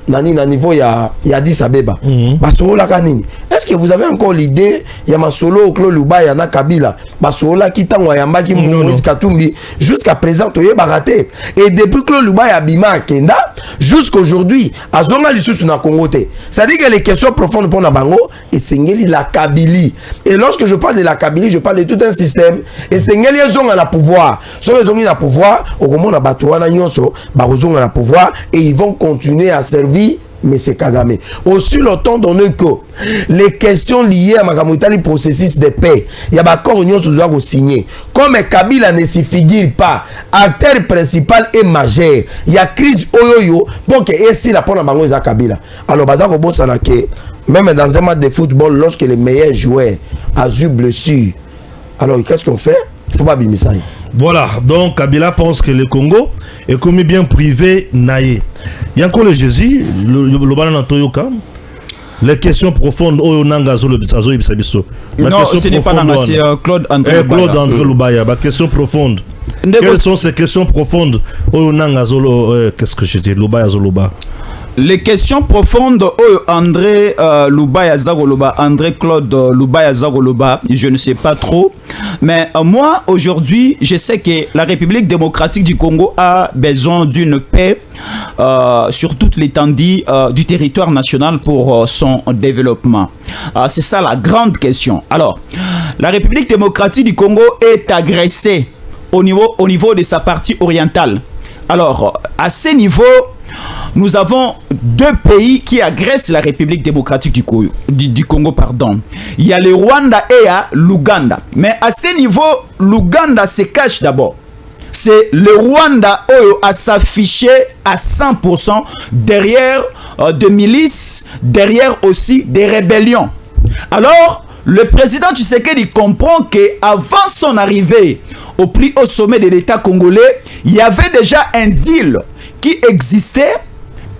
na niveau ya Addis Abeba, est-ce que vous avez encore l'idée ya masolo Claude Lubaya na Kabila basola ki tango yamba ki Moïse Katumbi jusqu'à présent toye baraté et depuis Claude Lubaya bima kenda jusqu'aujourd'hui azonga lisusu na Congo te. C'est-à-dire que les questions profondes pour na bango et sengeli la Kabylie. Et lorsque je parle de la Kabylie, je parle de tout un système et sengeli zonga la pouvoir. So les zongi na pouvoir, au moment na batouana nyonso, ba zonga la pouvoir et ils vont continuer à servir mais c'est Kagame. Aussi longtemps donné que les questions liées à Makamutali processus de paix, il y a d'accord union sur doit signer. Comme Kabila ne s'y figure pas, acteur principal et majeur, il y a crise oyoyo pour que ici la pona bango za Kabila. Alors bazako bosana que même dans un match de football lorsque les meilleurs joueurs a eu blessure. Alors qu'est-ce qu'on fait? Il faut pas bimisaï. Voilà, donc Kabila pense que le Congo est comme bien privé naïe. Il y a encore le Jésus, le banana Toyoka. Les questions profondes, oh nanga zo le bisazo ibisabiso. Non, ce n'est pas nanga, c'est Claude André Lubaya. Claude André Lubaya, ma question profonde. Quelles sont ces questions profondes? Oh nanga zo qu'est-ce que je dis? Lubaya zo Luba. Les questions profondes, André Lubaya Zagoloba, André Claude Lubaya Zagoloba, je ne sais pas trop. Mais moi, aujourd'hui, je sais que la République démocratique du Congo a besoin d'une paix sur toute l'étendue du territoire national pour son développement. C'est ça la grande question. Alors, la République démocratique du Congo est agressée au niveau de sa partie orientale. Alors, à ce niveau, nous avons deux pays qui agressent la République démocratique du Congo. Pardon. Il y a le Rwanda et il y a l'Ouganda. Mais à ce niveau, l'Ouganda se cache d'abord. C'est le Rwanda à s'afficher à 100% derrière des milices, derrière aussi des rébellions. Alors, le président Tshisekedi comprend qu'avant son arrivée au plus haut sommet de l'État congolais, il y avait déjà un deal qui existait,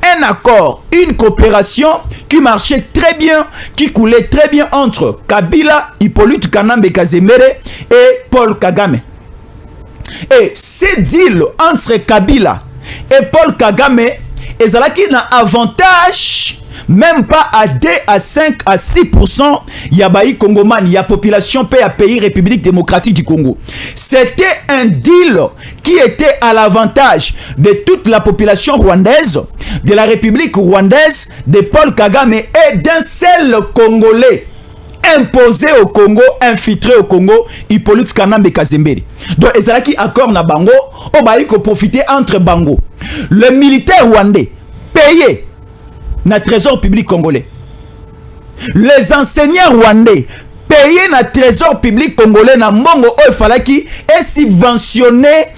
un accord, une coopération qui marchait très bien, qui coulait très bien entre Kabila, Hippolyte Kanambe Kazemere et Paul Kagame. Et ce deal entre Kabila et Paul Kagame, ils ont un avantage, même pas à 2 à 5 à 6%, il y a Baï Congoman, il y a population paix à pays République démocratique du Congo. C'était un deal qui était à l'avantage de toute la population rwandaise, de la République rwandaise, de Paul Kagame et d'un seul Congolais imposé au Congo, infiltré au Congo, Hippolyte Kanambe Kazembere. Donc, ezalaki accord na bango, o baï ko profiter entre bango. Le militaire rwandais payé na trésor public congolais. Les enseignants rwandais payés na trésor public congolais na mbongo o falaki et subventionner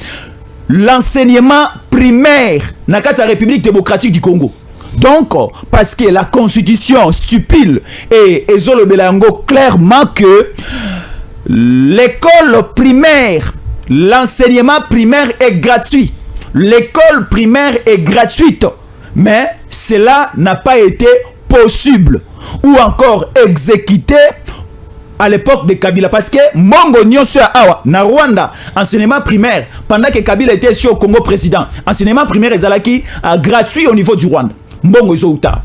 l'enseignement primaire na kati République démocratique du Congo. Donc, parce que la constitution stipule et Ezolobelango clairement que l'école primaire, l'enseignement primaire est gratuit. L'école primaire est gratuite. Mais cela n'a pas été possible ou encore exécuté à l'époque de Kabila. Parce que Mongo Nyonso Awa, na Rwanda, enseignement primaire, pendant que Kabila était sur au Congo président, enseignement primaire est gratuit au niveau du Rwanda. Mbongo Zouta.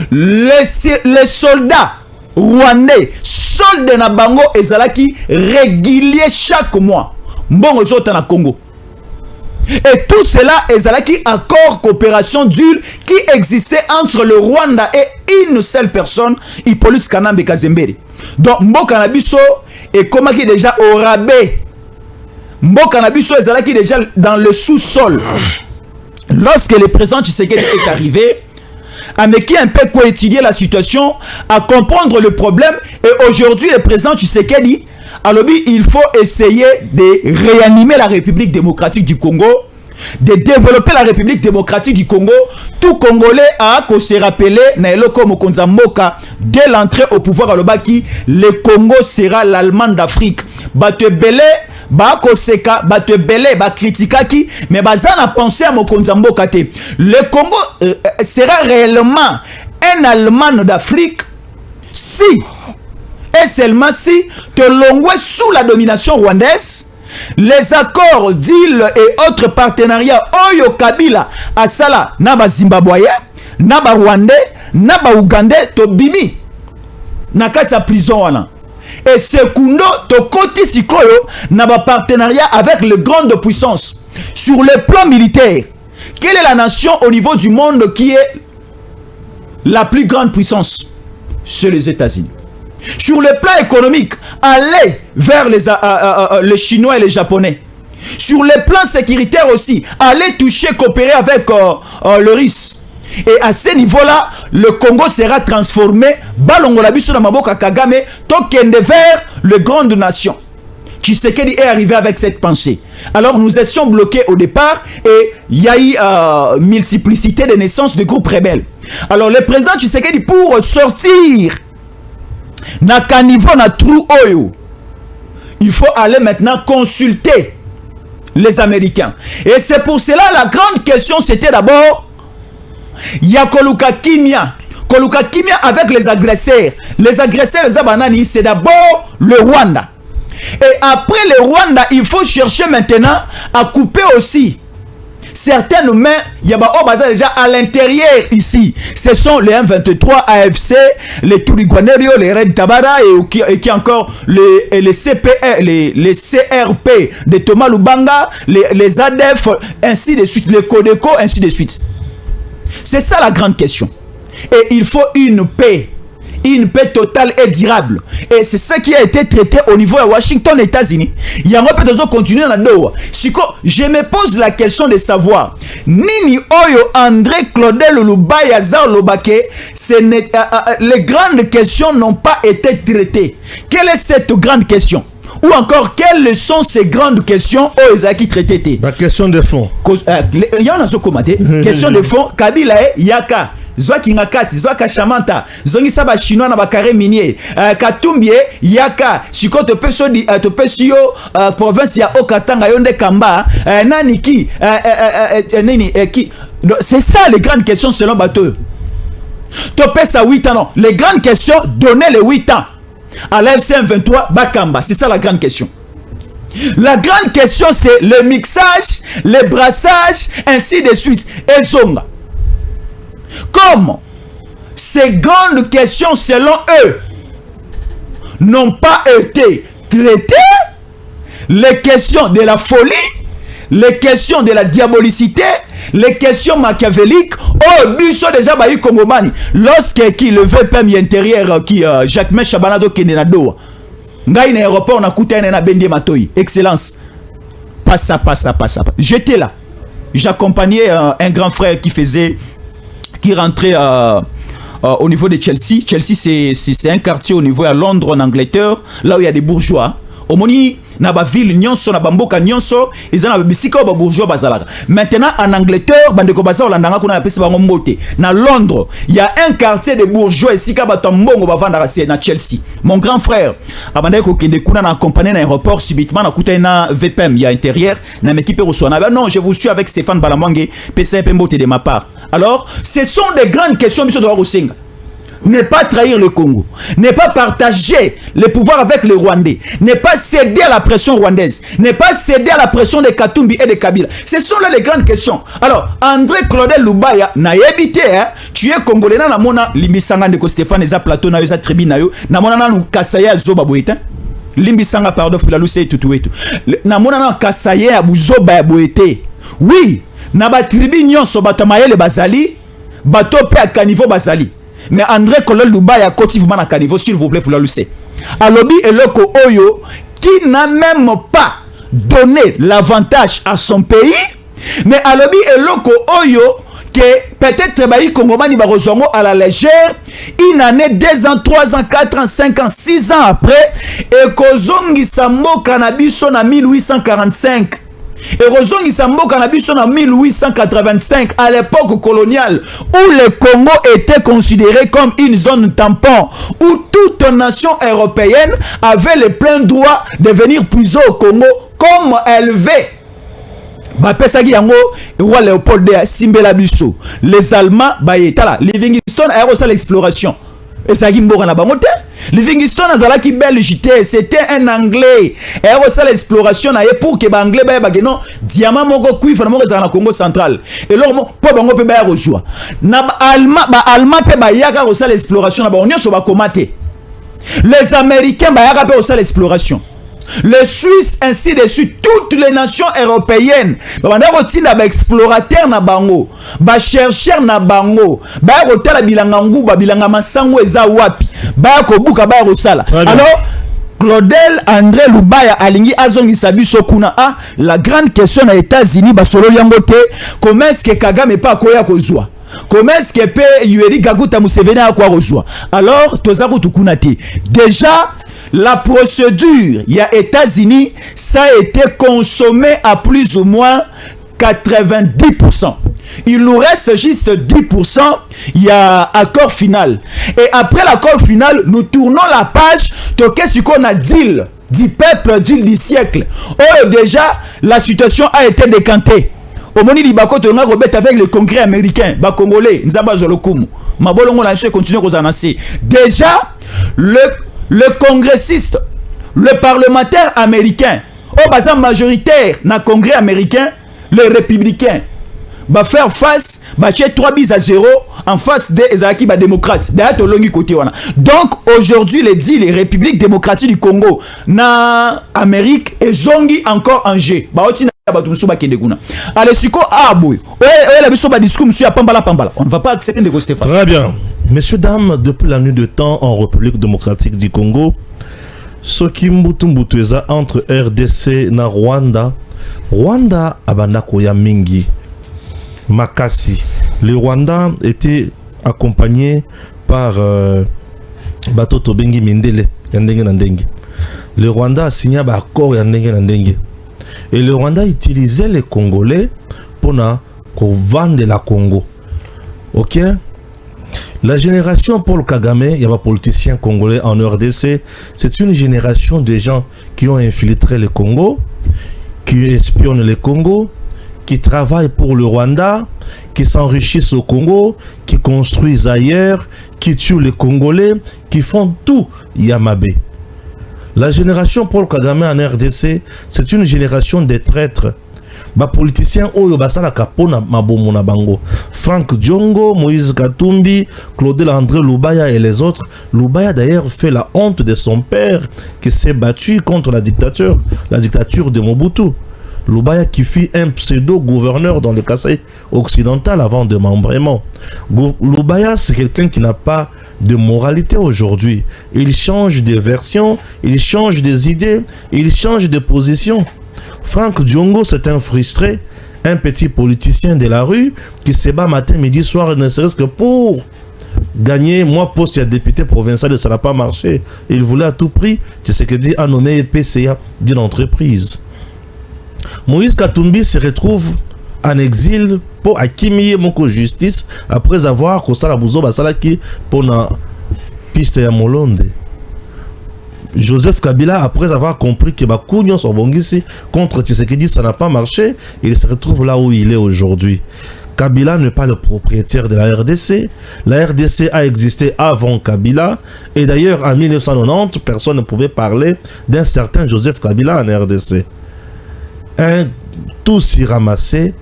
Les soldats rwandais, soldats na bango ezalaki régulier chaque mois. Mbongo Zouta na Congo. Et tout cela ezalaki accord coopération d'huile qui existait entre le Rwanda et une seule personne, Hippolyte Kanambe Kazembere. Donc Mboka na biso est comme qui déjà au rabais. Mboka na biso ezalaki déjà dans le sous-sol. Lorsque le président Tshisekedi est arrivé, à qui un peu quoi étudier la situation, à comprendre le problème, et aujourd'hui le président Tshisekedi, alors il faut essayer de réanimer la République démocratique du Congo, de développer la République démocratique du Congo. Tout Congolais a se rappelé Naeloko Mokonza Mboka dès l'entrée au pouvoir à l'Obaki, le Congo sera l'Allemagne d'Afrique. Bate belé ba koseka bate belé ba critica qui mais bazana penser à Mokonza Mboka te. Le Congo sera réellement un Allemagne d'Afrique si et seulement si que l'on est sous la domination rwandaise. Les accords, deals et autres partenariats Oyo Kabila Asala Naba Zimbabwe, Naba Rwandais, Naba Ougandais Tobimi Nakatsa prison wana. Et secundo Tokoti Sikoyo Naba partenariat avec les grandes puissances. Sur le plan militaire, quelle est la nation au niveau du monde qui est la plus grande puissance? C'est les États-Unis. Sur le plan économique, aller vers les Chinois et les Japonais. Sur le plan sécuritaire aussi, aller toucher, coopérer avec le RIS. Et à ce niveau-là, le Congo sera transformé, Balongola biso na maboka Kagame, tokende vers les grandes nations. Tshisekedi est arrivé avec cette pensée. Alors nous étions bloqués au départ et il y a eu multiplicité de naissances de groupes rebelles. Alors le président Tshisekedi, pour sortir na niveau na trou oyo, il faut aller maintenant consulter les Américains. Et c'est pour cela la grande question c'était d'abord il y a Koluka Kimia avec les agresseurs. Les agresseurs les Abanani c'est d'abord le Rwanda. Et après le Rwanda, il faut chercher maintenant à couper aussi certaines mains. Il y a déjà à l'intérieur ici. Ce sont les M23, AFC, les Turiguanerio, les Red Tabara et qui encore les CPR, les CRP de Thomas Lubanga, les ADF, ainsi de suite, les Codeco, ainsi de suite. C'est ça la grande question. Et il faut une paix totale et durable. Et c'est ça qui a été traité au niveau de Washington, États-Unis. Il y a un peu de continuer dans Doha. Je me pose la question de savoir Nini Oyo André Claudel Lubaya Zar Lobake, les grandes questions n'ont pas été traitées. Quelle est cette grande question? Ou encore, quelles sont ces grandes questions qui traitées? La question de fond. Il y en a commenté. Question de fond. Kabila Yaka. Zwaki ngakati, zwaka shamanta, zongi saba chinois na bakare minier, Katumbie, Yaka, siko te pesio, province ya Okatanga yonde Kamba, nani ki, ki. C'est ça les grandes questions selon Bateau. Topé ça 8 ans, non. Les grandes questions, donnez les 8 ans. À l'FCM23, Bakamba, c'est ça la grande question. La grande question c'est le mixage, le brassage, ainsi de suite. Et Zonga. Comme ces grandes questions, selon eux, n'ont pas été traitées, les questions de la folie, les questions de la diabolicité, les questions machiavéliques, biso déjà bayi Kongomani, lorsque qui le VPM intérieur qui Jacques Chabanado Kenenado, ngai na aéroport na kuta na bendie matoi, excellence, pas ça. J'étais là, j'accompagnais un grand frère qui rentrait au niveau de Chelsea. Chelsea, c'est un quartier au niveau à Londres, en Angleterre, là où il y a des bourgeois. Au moni, na ba ville nyonso na bamboka nyonso, ils ont bisika ba bourgeois bazalaka. Maintenant en Angleterre, bandeko baza olandanga kuna pesa bango mbote. Na Londres, il y a un quartier de bourgeois ici ka batombongo bavanda kasi na Chelsea. Mon grand frère, abandeko kende kuna na accompagné na aéroport subitement na kuta na VPM ya intérieur na équipe reçoit. Non, je vous suis avec Stéphane Balamwange, PCP mbote de ma part. Alors, ce sont des grandes questions monsieur de Rosinga. Ne pas trahir le Congo, ne pas partager le pouvoir avec les Rwandais, ne pas céder à la pression rwandaise, ne pas céder à la pression de Katumbi et de Kabila. Ce sont là les grandes questions. Alors, André Claudel Lubaya n'a évité, tu es Congolais, na mona limbisanga de Stéphane eza plateau na yo za tribune na yo, na mona na kasaya zoba boeta. Limbisanga pardon fulalu c'est tout. Na mona na kasaya abuzoba boete. Oui, na ba tribune nyonso batamayele bazali, bato pe a caniveau bazali. Mais André Claudel Lubaya cotivement à caniveau, s'il vous plaît, vous le savez. Alobi Eloko Oyo, qui n'a même pas donné l'avantage à son pays, mais Alobi Eloko Oyo, que peut-être Baï Kongomani Barozongo à la légère, une année, 2 ans, 3 ans, 4 ans, 5 ans, 6 ans après, et Kozongi Sambo Canabiso en 1845. Et Rozongi Sambo Canabiso en 1885, à l'époque coloniale, où le Congo était considéré comme une zone tampon, où toute nation européenne avait le plein droit de venir puiser au Congo comme elle veut. Bapesagi yango roi Léopold de Simbela Bisso. Les Allemands bayetala Livingstone a reçu l'exploration. Et ça Gimbora na bamote. Livingstone azalaki belge, c'était un anglais. Et reçu l'exploration na pour que ba anglais ba bageno diamant moko cuivre moko za na Congo central. Et leur po bango pe ba rejoa. Na allemand pe ba yaka reçu l'exploration na ba onyo so ba komate. Les Américains ba yaka pe reçu l'exploration. Les Suisses, ainsi de suite, toutes les nations européennes, explorateurs na bango, ba chercheurs na bango, ba rotela bilanga nguba bilanga masango eza wapi, ba kobuka ba rosala. Alors Claudel André Lubaya alingi azongi sabiso kuna la grande question aux États-Unis ba solo liangote, comment est-ce que Kagame pas koya kozwa? Comment est-ce que pe Yoweri Kaguta Museveni a quoi rejoindre? Alors tozaku tukunati. Déjà la procédure, il y a États-Unis, ça a été consommé à plus ou moins 90%. Il nous reste juste 10%, il y a accord final. Et après l'accord final, nous tournons la page, qu'est-ce qu'on a deal du peuple du siècle. Oh, déjà, la situation a été décantée. Au moment où Bako Tonga Robert avec le Congrès américain, Congolais, Nzaba Zolokumu, Mabolongo la continue aux annoncés. Déjà, le congressiste, le parlementaire américain, au bazar majoritaire dans le Congrès américain, les républicains, va faire face, va tuer 3-0 en face des démocrates. Donc aujourd'hui, les républiques démocratiques du Congo, na Amérique, et zongi encore en jeu. Allez, Siko Aboui. On ne va pas accepter de Stéphane. Très bien. Messieurs, dames, depuis la nuit de temps en République démocratique du Congo, ce qui mbutumbuteza entre RDC na Rwanda, Rwanda abandako ya mingi. Makasi. Le Rwanda était accompagné par Batoto Bengi Mindele, Yandenge Nandenge. Le Rwanda a signé un accord Yandenge Nandenge. Et le Rwanda utilisait les Congolais pour vendre la Congo. Ok? La génération Paul Kagame, il y a un politicien congolais en RDC, c'est une génération de gens qui ont infiltré le Congo, qui espionnent le Congo, qui travaillent pour le Rwanda, qui s'enrichissent au Congo, qui construisent ailleurs, qui tuent les Congolais, qui font tout Yamabé. La génération Paul Kagame en RDC, c'est une génération de traîtres. Ba politiciens oyo basala kapona mabomo na bango. Frank Djongo, Moïse Katumbi, Claudel André Lubaya et les autres. Lubaya d'ailleurs fait la honte de son père qui s'est battu contre la dictature de Mobutu. Lubaya qui fut un pseudo-gouverneur dans le Kasaï occidental avant de membrement. Lubaya, c'est quelqu'un qui n'a pas de moralité aujourd'hui. Il change de version, il change des idées, il change de position. Frank Djongo, c'est un frustré, un petit politicien de la rue qui se bat matin, midi, soir, ne serait-ce que pour gagner. Moi, poste à député provincial, ça n'a pas marché. Il voulait à tout prix, tu sais que dit, à nommer PCA d'une entreprise. Moïse Katumbi se retrouve en exil pour Akimiye Moko Justice après avoir constaté la Bouzo Basalaki pour la piste à Molonde. Joseph Kabila, après avoir compris que Bakounion Sorbongisi contre Tshisekedi, ça n'a pas marché, il se retrouve là où il est aujourd'hui. Kabila n'est pas le propriétaire de la RDC. La RDC a existé avant Kabila. Et d'ailleurs, en 1990, personne ne pouvait parler d'un certain Joseph Kabila en RDC. Un tout s'y ramassé,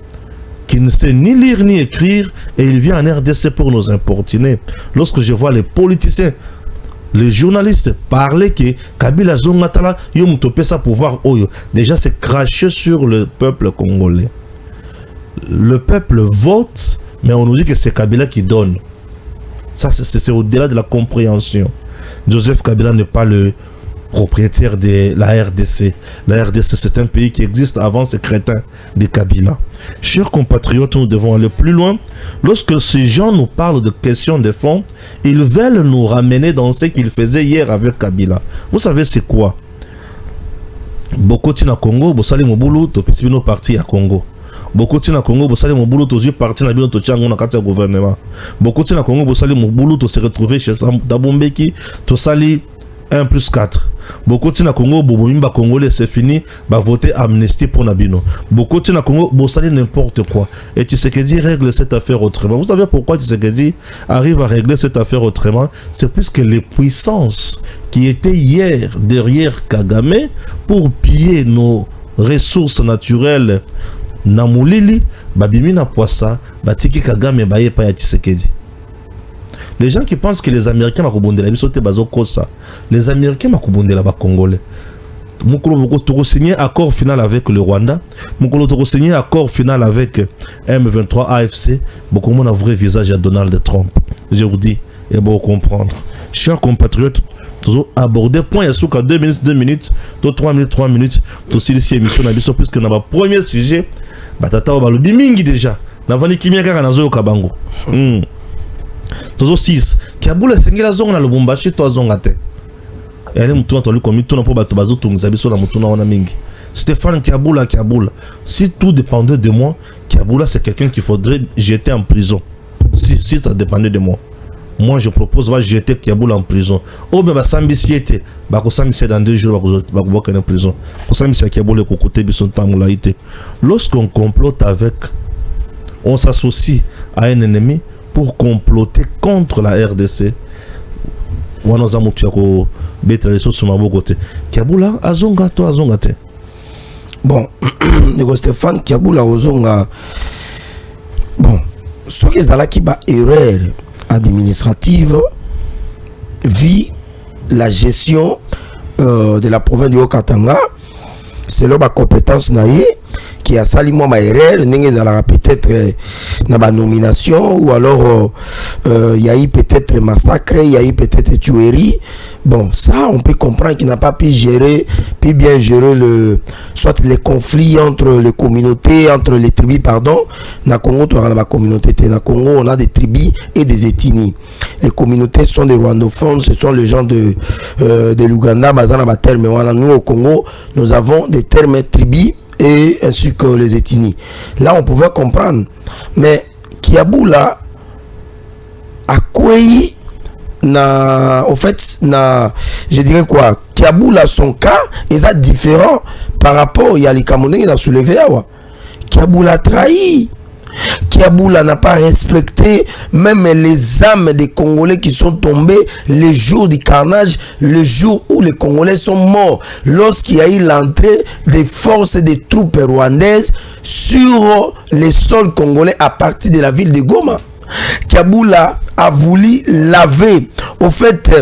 qui ne sait ni lire ni écrire, et il vient en RDC pour nous importuner. Lorsque je vois les politiciens, les journalistes parler que Kabila Zongatala, yom topé sa pouvoir oyo, déjà c'est cracher sur le peuple congolais. Le peuple vote, mais on nous dit que c'est Kabila qui donne. Ça, c'est au-delà de la compréhension. Joseph Kabila n'est pas le propriétaire de la RDC. La RDC, c'est un pays qui existe avant ces crétins de Kabila. Chers compatriotes, nous devons aller plus loin. Lorsque ces gens nous parlent de questions de fond, ils veulent nous ramener dans ce qu'ils faisaient hier avec Kabila. Vous savez c'est quoi? Bokoti na Congo, Bosali Mobulu, Topesi Bino parti à Congo. Bokoti na Congo, Bosali Mobulu, Tozu parti na Bino Tochango na kati ya gouvernement. Bokoti na Congo, Bosali Mobulu, to se retrouver chez Tabombeki, Tosali 1+4. Beaucoup de Congo, Bobimba Congolais, c'est fini, va voter amnistie pour Nabino. Beaucoup de Congo, Bossali n'importe quoi. Et tu sais que dit règle cette affaire autrement. Vous savez pourquoi tu sais que dit arrive à régler cette affaire autrement? C'est puisque les puissances qui étaient hier derrière Kagame pour piller nos ressources naturelles, Namoulili, Babimina Poissa, Batiki Kagame, Baye Paya Tshisekedi. Les gens qui pensent que les Américains vont rebondir les Américains vont rebondir là-bas Congolais. Nous signé accord final avec le Rwanda. Nous signé accord final avec M23 AFC. Beaucoup de monde a vrai visage à Donald Trump. Je vous dis, et bon comprendre. Chers compatriotes, toujours aborder point et souk à 2 minutes, 3 minutes. Aussi ici émission n'abisso puisque dans le premier sujet, batata au balobi mingi déjà. N'avani kimia kaka nazo kabango. Tozo 6 Kiabula sengela zonga na Lubumbashi to zonga te. Elle mutuna to likomi tuna po bato bazo tungisa biso na mutuna wana mingi. Stéphane Kiabula. Si tout dépendait de moi, Kiabula c'est quelqu'un qu'il faudrait jeter en prison. Si ça dépendait de moi. moi je propose va jeter Kiaboula en prison. Ou bien Sambisiete, Sambisiete dans 2 jours, en prison. Sambisiete Kiaboula côté son temps moulaïté. Lorsqu'on complote avec, on s'associe à un ennemi pour comploter contre la RDC. Wanoza Moutiako, Betra les autres sur ma côté. Kiaboula, Azonga, toi Azongate. Bon, Nego Stéphane, Kiaboula, Azonga. Bon, ce qui est là qui va erreur administrative vit la gestion de la province du Haut-Katanga, c'est là ma compétence naïe qui a sali moi ma erreur, peut-être dans ma nomination ou alors il y a eu peut-être massacre, il y a eu peut-être tuerie. Bon, ça on peut comprendre qu'il n'a pas pu gérer, puis bien gérer soit les conflits entre les communautés, entre les tribus, pardon. Dans Congo, tu as la communauté. Dans Congo, on a des tribus et des ethnies. Les communautés sont des rwandophones, ce sont les gens de l'Ouganda, Bazana terme. Nous au Congo, nous avons des termes tribus et ainsi que les ethnies. Là, on pouvait comprendre. Mais Kiaboula a quoi au fait, je dirais quoi, Kiaboula, son cas est différent par rapport à les Camerounais qui ont soulevé. Kiaboula trahi. Kiaboula n'a pas respecté même les âmes des Congolais qui sont tombés le jour du carnage, le jour où les Congolais sont morts, lorsqu'il y a eu l'entrée des forces et des troupes rwandaises sur les sols congolais à partir de la ville de Goma. Kiaboula a voulu laver au fait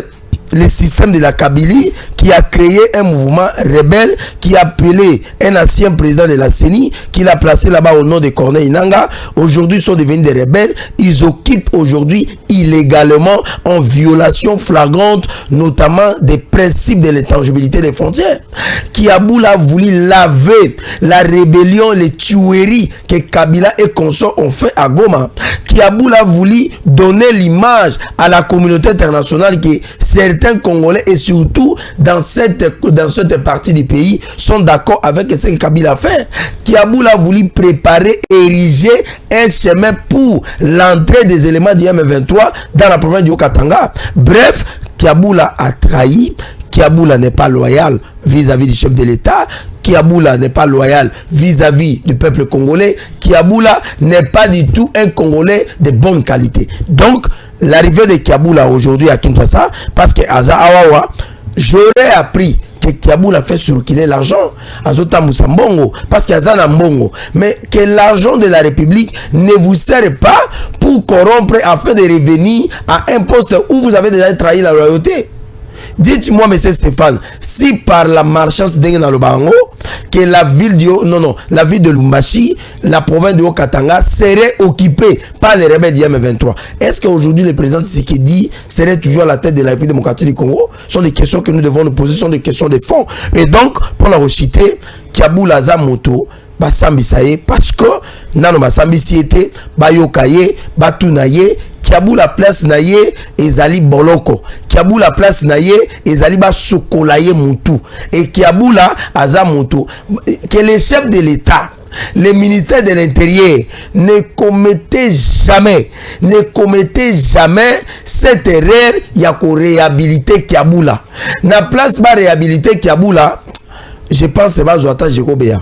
le système de la Kabylie qui a créé un mouvement rebelle qui a appelé un ancien président de la CENI qui l'a placé là-bas au nom de Corneille Nangaa. Aujourd'hui, ils sont devenus des rebelles. Ils occupent aujourd'hui illégalement en violation flagrante, notamment des principes de l'intangibilité des frontières. Kiaboula a voulu laver la rébellion, les tueries que Kabila et consorts ont fait à Goma. Kiaboula a voulu donner l'image à la communauté internationale que certains Congolais et surtout dans cette partie du pays sont d'accord avec ce que Kabila a fait. Kiaboula a voulu préparer, ériger un chemin pour l'entrée des éléments du M23 dans la province du Haut-Katanga. Bref, Kiaboula a trahi. Kiaboula n'est pas loyal vis-à-vis du chef de l'État. Kiaboula n'est pas loyal vis-à-vis du peuple congolais. Kiaboula n'est pas du tout un Congolais de bonne qualité. Donc, l'arrivée de Kiaboula aujourd'hui à Kinshasa, parce que Aza Awawa, j'aurais appris que Kiaboula fait circuler l'argent à Zota Moussambongo, parce qu'il y a Mbongo, mais que l'argent de la République ne vous sert pas pour corrompre afin de revenir à un poste où vous avez déjà trahi la loyauté. Dites-moi, monsieur Stéphane, si par la marchance d'Engen Alobango, que la ville de Lumbashi, la province de Haut-Katanga serait occupée par les rebelles du M23, est-ce qu'aujourd'hui le président Tshisekedi serait toujours à la tête de la République démocratique du Congo? Ce sont des questions que nous devons nous poser, ce sont des questions de fond. Et donc, pour la reciter, Kiaboula Zamoto, Basambisaye, parce que Nano Basambisiete, Bayokaye, Batunaye, Kiaboula place naye ezali boloko. Kiaboula place naye ezali ba sokolaye mutu. Et Kiaboula aza mutu. Que les chefs de l'État, le ministère de l'Intérieur ne commettez jamais cette erreur ya ko réhabiliter Kiaboula. Na place ba réhabiliter Kiaboula, je pense que Bazouata Jekobea.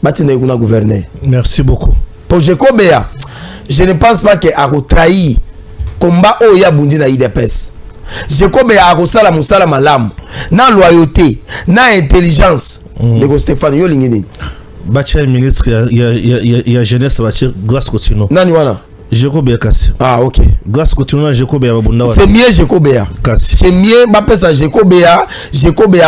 Batina Yekuna gouverneur. Merci beaucoup. Pour Jekobea, je ne pense pas que a trahi combat oya bundi na IDPS. Jekobea a kosala musala malamu na loyauté na intelligence. Nego Stéphane yo lingini. Bacha ministre ya jeunesse bacha grâce continue. Nani wana? Jekobea kasi. Ah OK. Grâce continue Jekobea babunda wana. C'est mieux Jekobea. Kasi. C'est mieux ba pesa Jekobea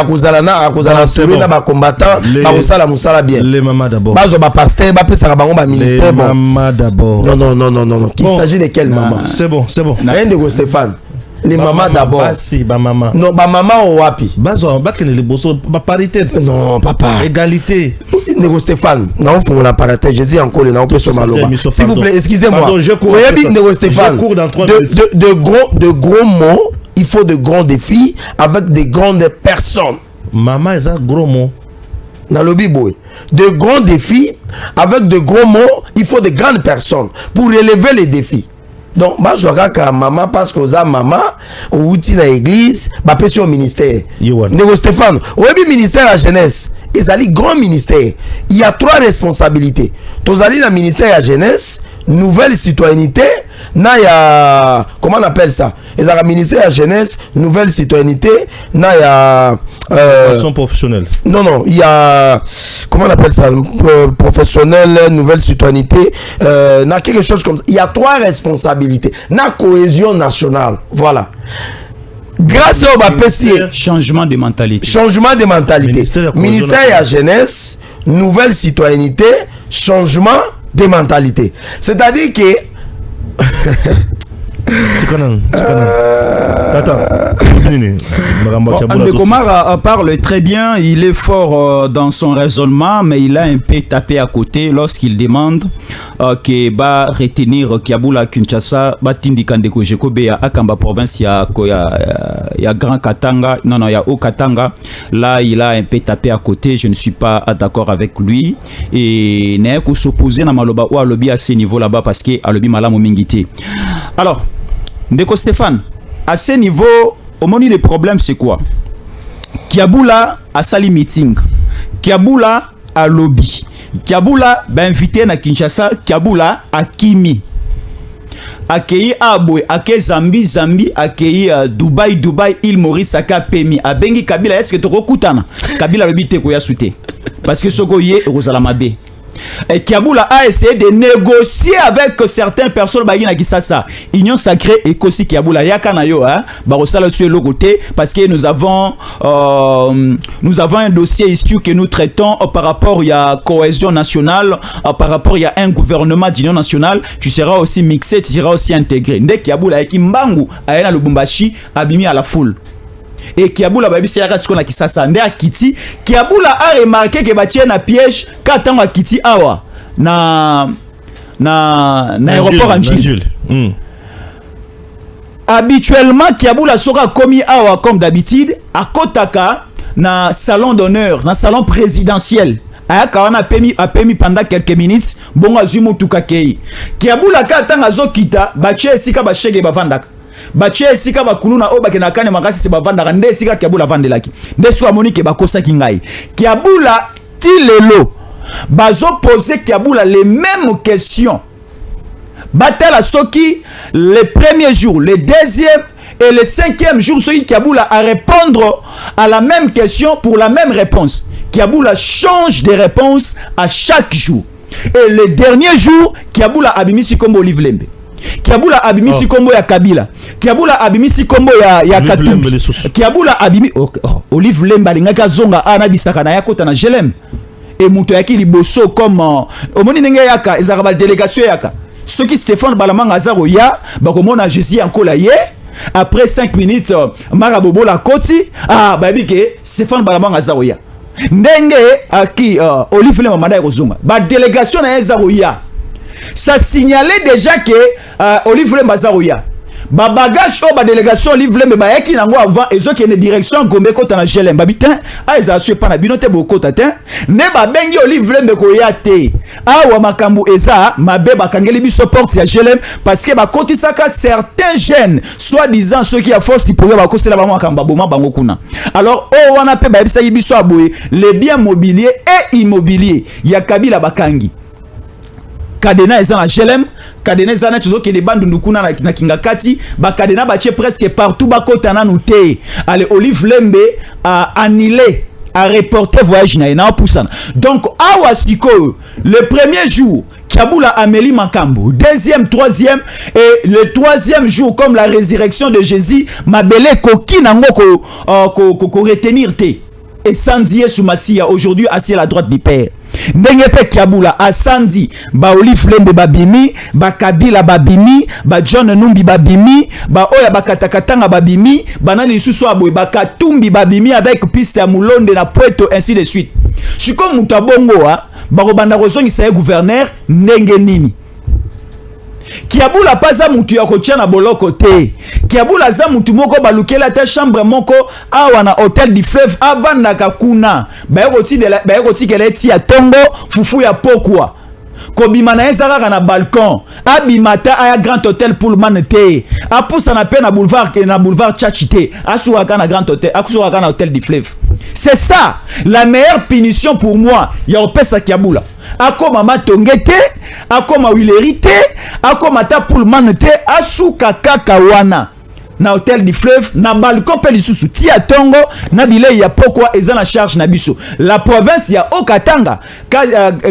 kozala sur na ba combattant ba kosala musala bien. Les mamas d'abord. Bazo ba pasteur ba pesa ba bango ba ministère bon. Les mamas d'abord. Non. Qu'il s'agit de quelle maman? C'est bon. Nego Stéphane. Les mamans d'abord. Si, ba maman. Non, ba maman au wapi. Bazo bakene le bosso ba parité. Non, papa. Égalité. Nego Stéphane, non, faut la parité. Jésus encore le nom sur Maloba. S'il vous plaît, excusez-moi. Pardon, je cours. Nego Stéphane. De gros mots, il faut de grands défis avec de grandes personnes. Maman est un gros mot. Dans le Bible, de grands défis avec de gros mots, il faut de grandes personnes pour relever les défis. Donc bazwaka maman parce que oza maman outi na église ba pesi au ministère. Ndeko Stéphane, oyebi ministère à jeunesse, ezali grand ministère. Il y a 3 responsabilités. Tozali na ministère à jeunesse, nouvelle citoyenneté, na ya comment on appelle ça? Ezala ministère à jeunesse, nouvelle citoyenneté, na ya formation professionnelle. Non, il y a comment on appelle ça, professionnel, nouvelle citoyenneté, na quelque chose comme ça. Il y a 3 responsabilités. Na cohésion nationale. Voilà. Grâce au BAPC, changement de mentalité. Changement de mentalité. Ministère de la jeunesse, nouvelle citoyenneté, changement de mentalité. C'est-à-dire que Komara parle très bien, il est fort dans son raisonnement, mais il a un peu tapé à côté lorsqu'il demande que va retenir Kiabula Kinshasa, Batindi Kandeko Jekobe à Akamba province, il y a Grand Katanga, non, il y a Haut Katanga. Là, il a un peu tapé à côté, je ne suis pas d'accord avec lui. Et n'est qu'à s'opposer à Maloba ou à lobby à ce niveau là-bas parce que à lobby Malamu Mingiti. Alors, Ndeko Stéphane, à ce niveau, au moment le problème c'est quoi? Kiabula a sali meeting, Kiabula a lobby, Kiabula ba invité na Kinshasa, Kiabula a Kimi, accueilli Aboy, accueilli Zambi, accueilli Dubaï, Île Maurice, aka Pemi, a bengi Kabila, est-ce que tu rekutana? Kabila lobby te koya soute, parce que soko ye Rosalamabe. Et Kiabula a essayé de négocier avec certaines personnes bagina qui ça union sacrée et aussi Kiabula yakana yo barosala sur le côté parce que nous avons un dossier issu que nous traitons par rapport il y a cohésion nationale par rapport il y a un gouvernement d'union nationale, tu seras aussi mixé, tu seras aussi intégré. Ndé Kiabula et Kimbangu aena Lubumbashi abimi à la foule. Et Kiabula babi c'est yaka sikona kisasa nde akiti Kiabula a remarqué que batie na piège katango akiti awa na aéroport Anjil. Habituellement Kiabula sera commis awa comme d'habitude à Kotaka na salon d'honneur, na salon présidentiel. Ayaka wana apemi pendant quelques minutes bongo azumu tukakei. Kiabula katanga zokita batie esika bashege bavandaka. Bache esika bakuluna o bakena kane makasi se bavanda nde esika Kiabula vandelaki nde so amoni ke bakosa kingai Kiabula ti lelo bazo poser Kiabula les mêmes questions batala soki le premier jour, le deuxième et le 5e jour soki Kiabula à répondre à la même question pour la même réponse. Kiabula change de réponse à chaque jour et le dernier jour Kiabula abimisi kombo Olive Lembe, Kiabula abimisi kombo ya Kabila, Kiabula abimisi kombo ya Katumbi, Kiabula abimi Olive Lemba lingaka zonga ana bisaka na yakota na Jelem et muto yaki liboso comme omoni ndenge yaka ezaka délégation yaka soki Stéphane Balamanga azaro ya bakomona Jésus ankola ye après 5 minutes Marabobo la koti babi ke Stéphane Balamanga azaro ya ndenge aki Olive Lemba manda kozonga ba délégation na ezaro ya. Ça signalait déjà que Olive Lemba Zarouya ba bagage o ba délégation Olive Lemba ba yaki nango avant ezo ki ne direction Gombe kota na Jelem babitin a eza sué pas na binote bokota te ne ba bengi Olive Lemba ko ya te awa makambu eza mabe bakangeli biso porte ya Jelem parce que ba kotisaka certains jeunes soi-disant ceux qui a force pour ba kosela ba makamba boma bango kuna. Alors o wana pe ba bisa biso aboye les biens mobiliers et immobiliers ya Kabila bakangi Kadena eza na Jelem, Kadena eza na tuzo ke de bandu ndukuna na Kingakati, ba Kadena batie presque partout ba kota na nuté. Allez Olive Lembe a annulé, a reporté voyage na poussana. Donc awa siko le premier jour Kiabula Amélie Makambo, deuxième, troisième et le 3e jour comme la résurrection de Jésus, mabele koki nango ko retenir te. Et Sandy Soumassia aujourd'hui assis à la droite du Père. Ndenge pe Kiabula asandi ba Olive Lembe babimi, ba Kabila babimi, ba John Numbi babimi, ba oya bakatakatanga babimi, banani lisusu aboy ba Katumbi babimi avec piste ya Mulonde na Puerto ainsi de suite. Chiko mutabongo ba robanda rozongi sa gouverneur ndenge nini. Kiabula paza mutu ya kotia na boloko te. Kiabula za mutu moko balukela ta chambre moko awa na hôtel du fleuve avant na kakuna. Ba yoti kele ti ya tongo fufu ya pokwa. kobimana ezaka na balcon abimata aya grand hôtel Pullman te apusa na pe na boulevard Tchachité asuaka na grand hôtel asuaka na hôtel du Fleuve. C'est ça la meilleure punition pour moi ya opesa kiabula akoma matongete akoma wilerite akoma ta Pullman te asuka kaka wana na hôtel du Fleuve na balcon pe lisusu tia tongo na bilei ya pokwa eza na charge na biso la province ya Okatanga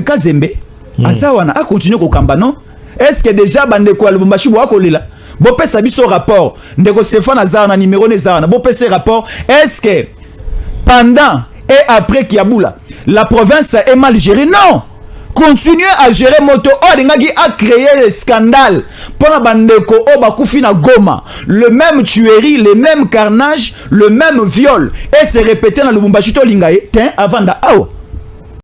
Kazembe asawana a continuer ko kamba non est-ce que déjà bande ko Lubumbashi bo akolela bo pesa biso rapport ndeko Stéphane azana na numéro nezana bo pesa rapport est-ce que pendant et après Kiabula la province est mal gérée? Non, continuer à gérer moto Odengagi a créé le scandale pour la bandeko Obakufi na Goma, le même tuerie, le même carnage, le même viol et se répéter dans le Lubumbashi to lingaye avant da awa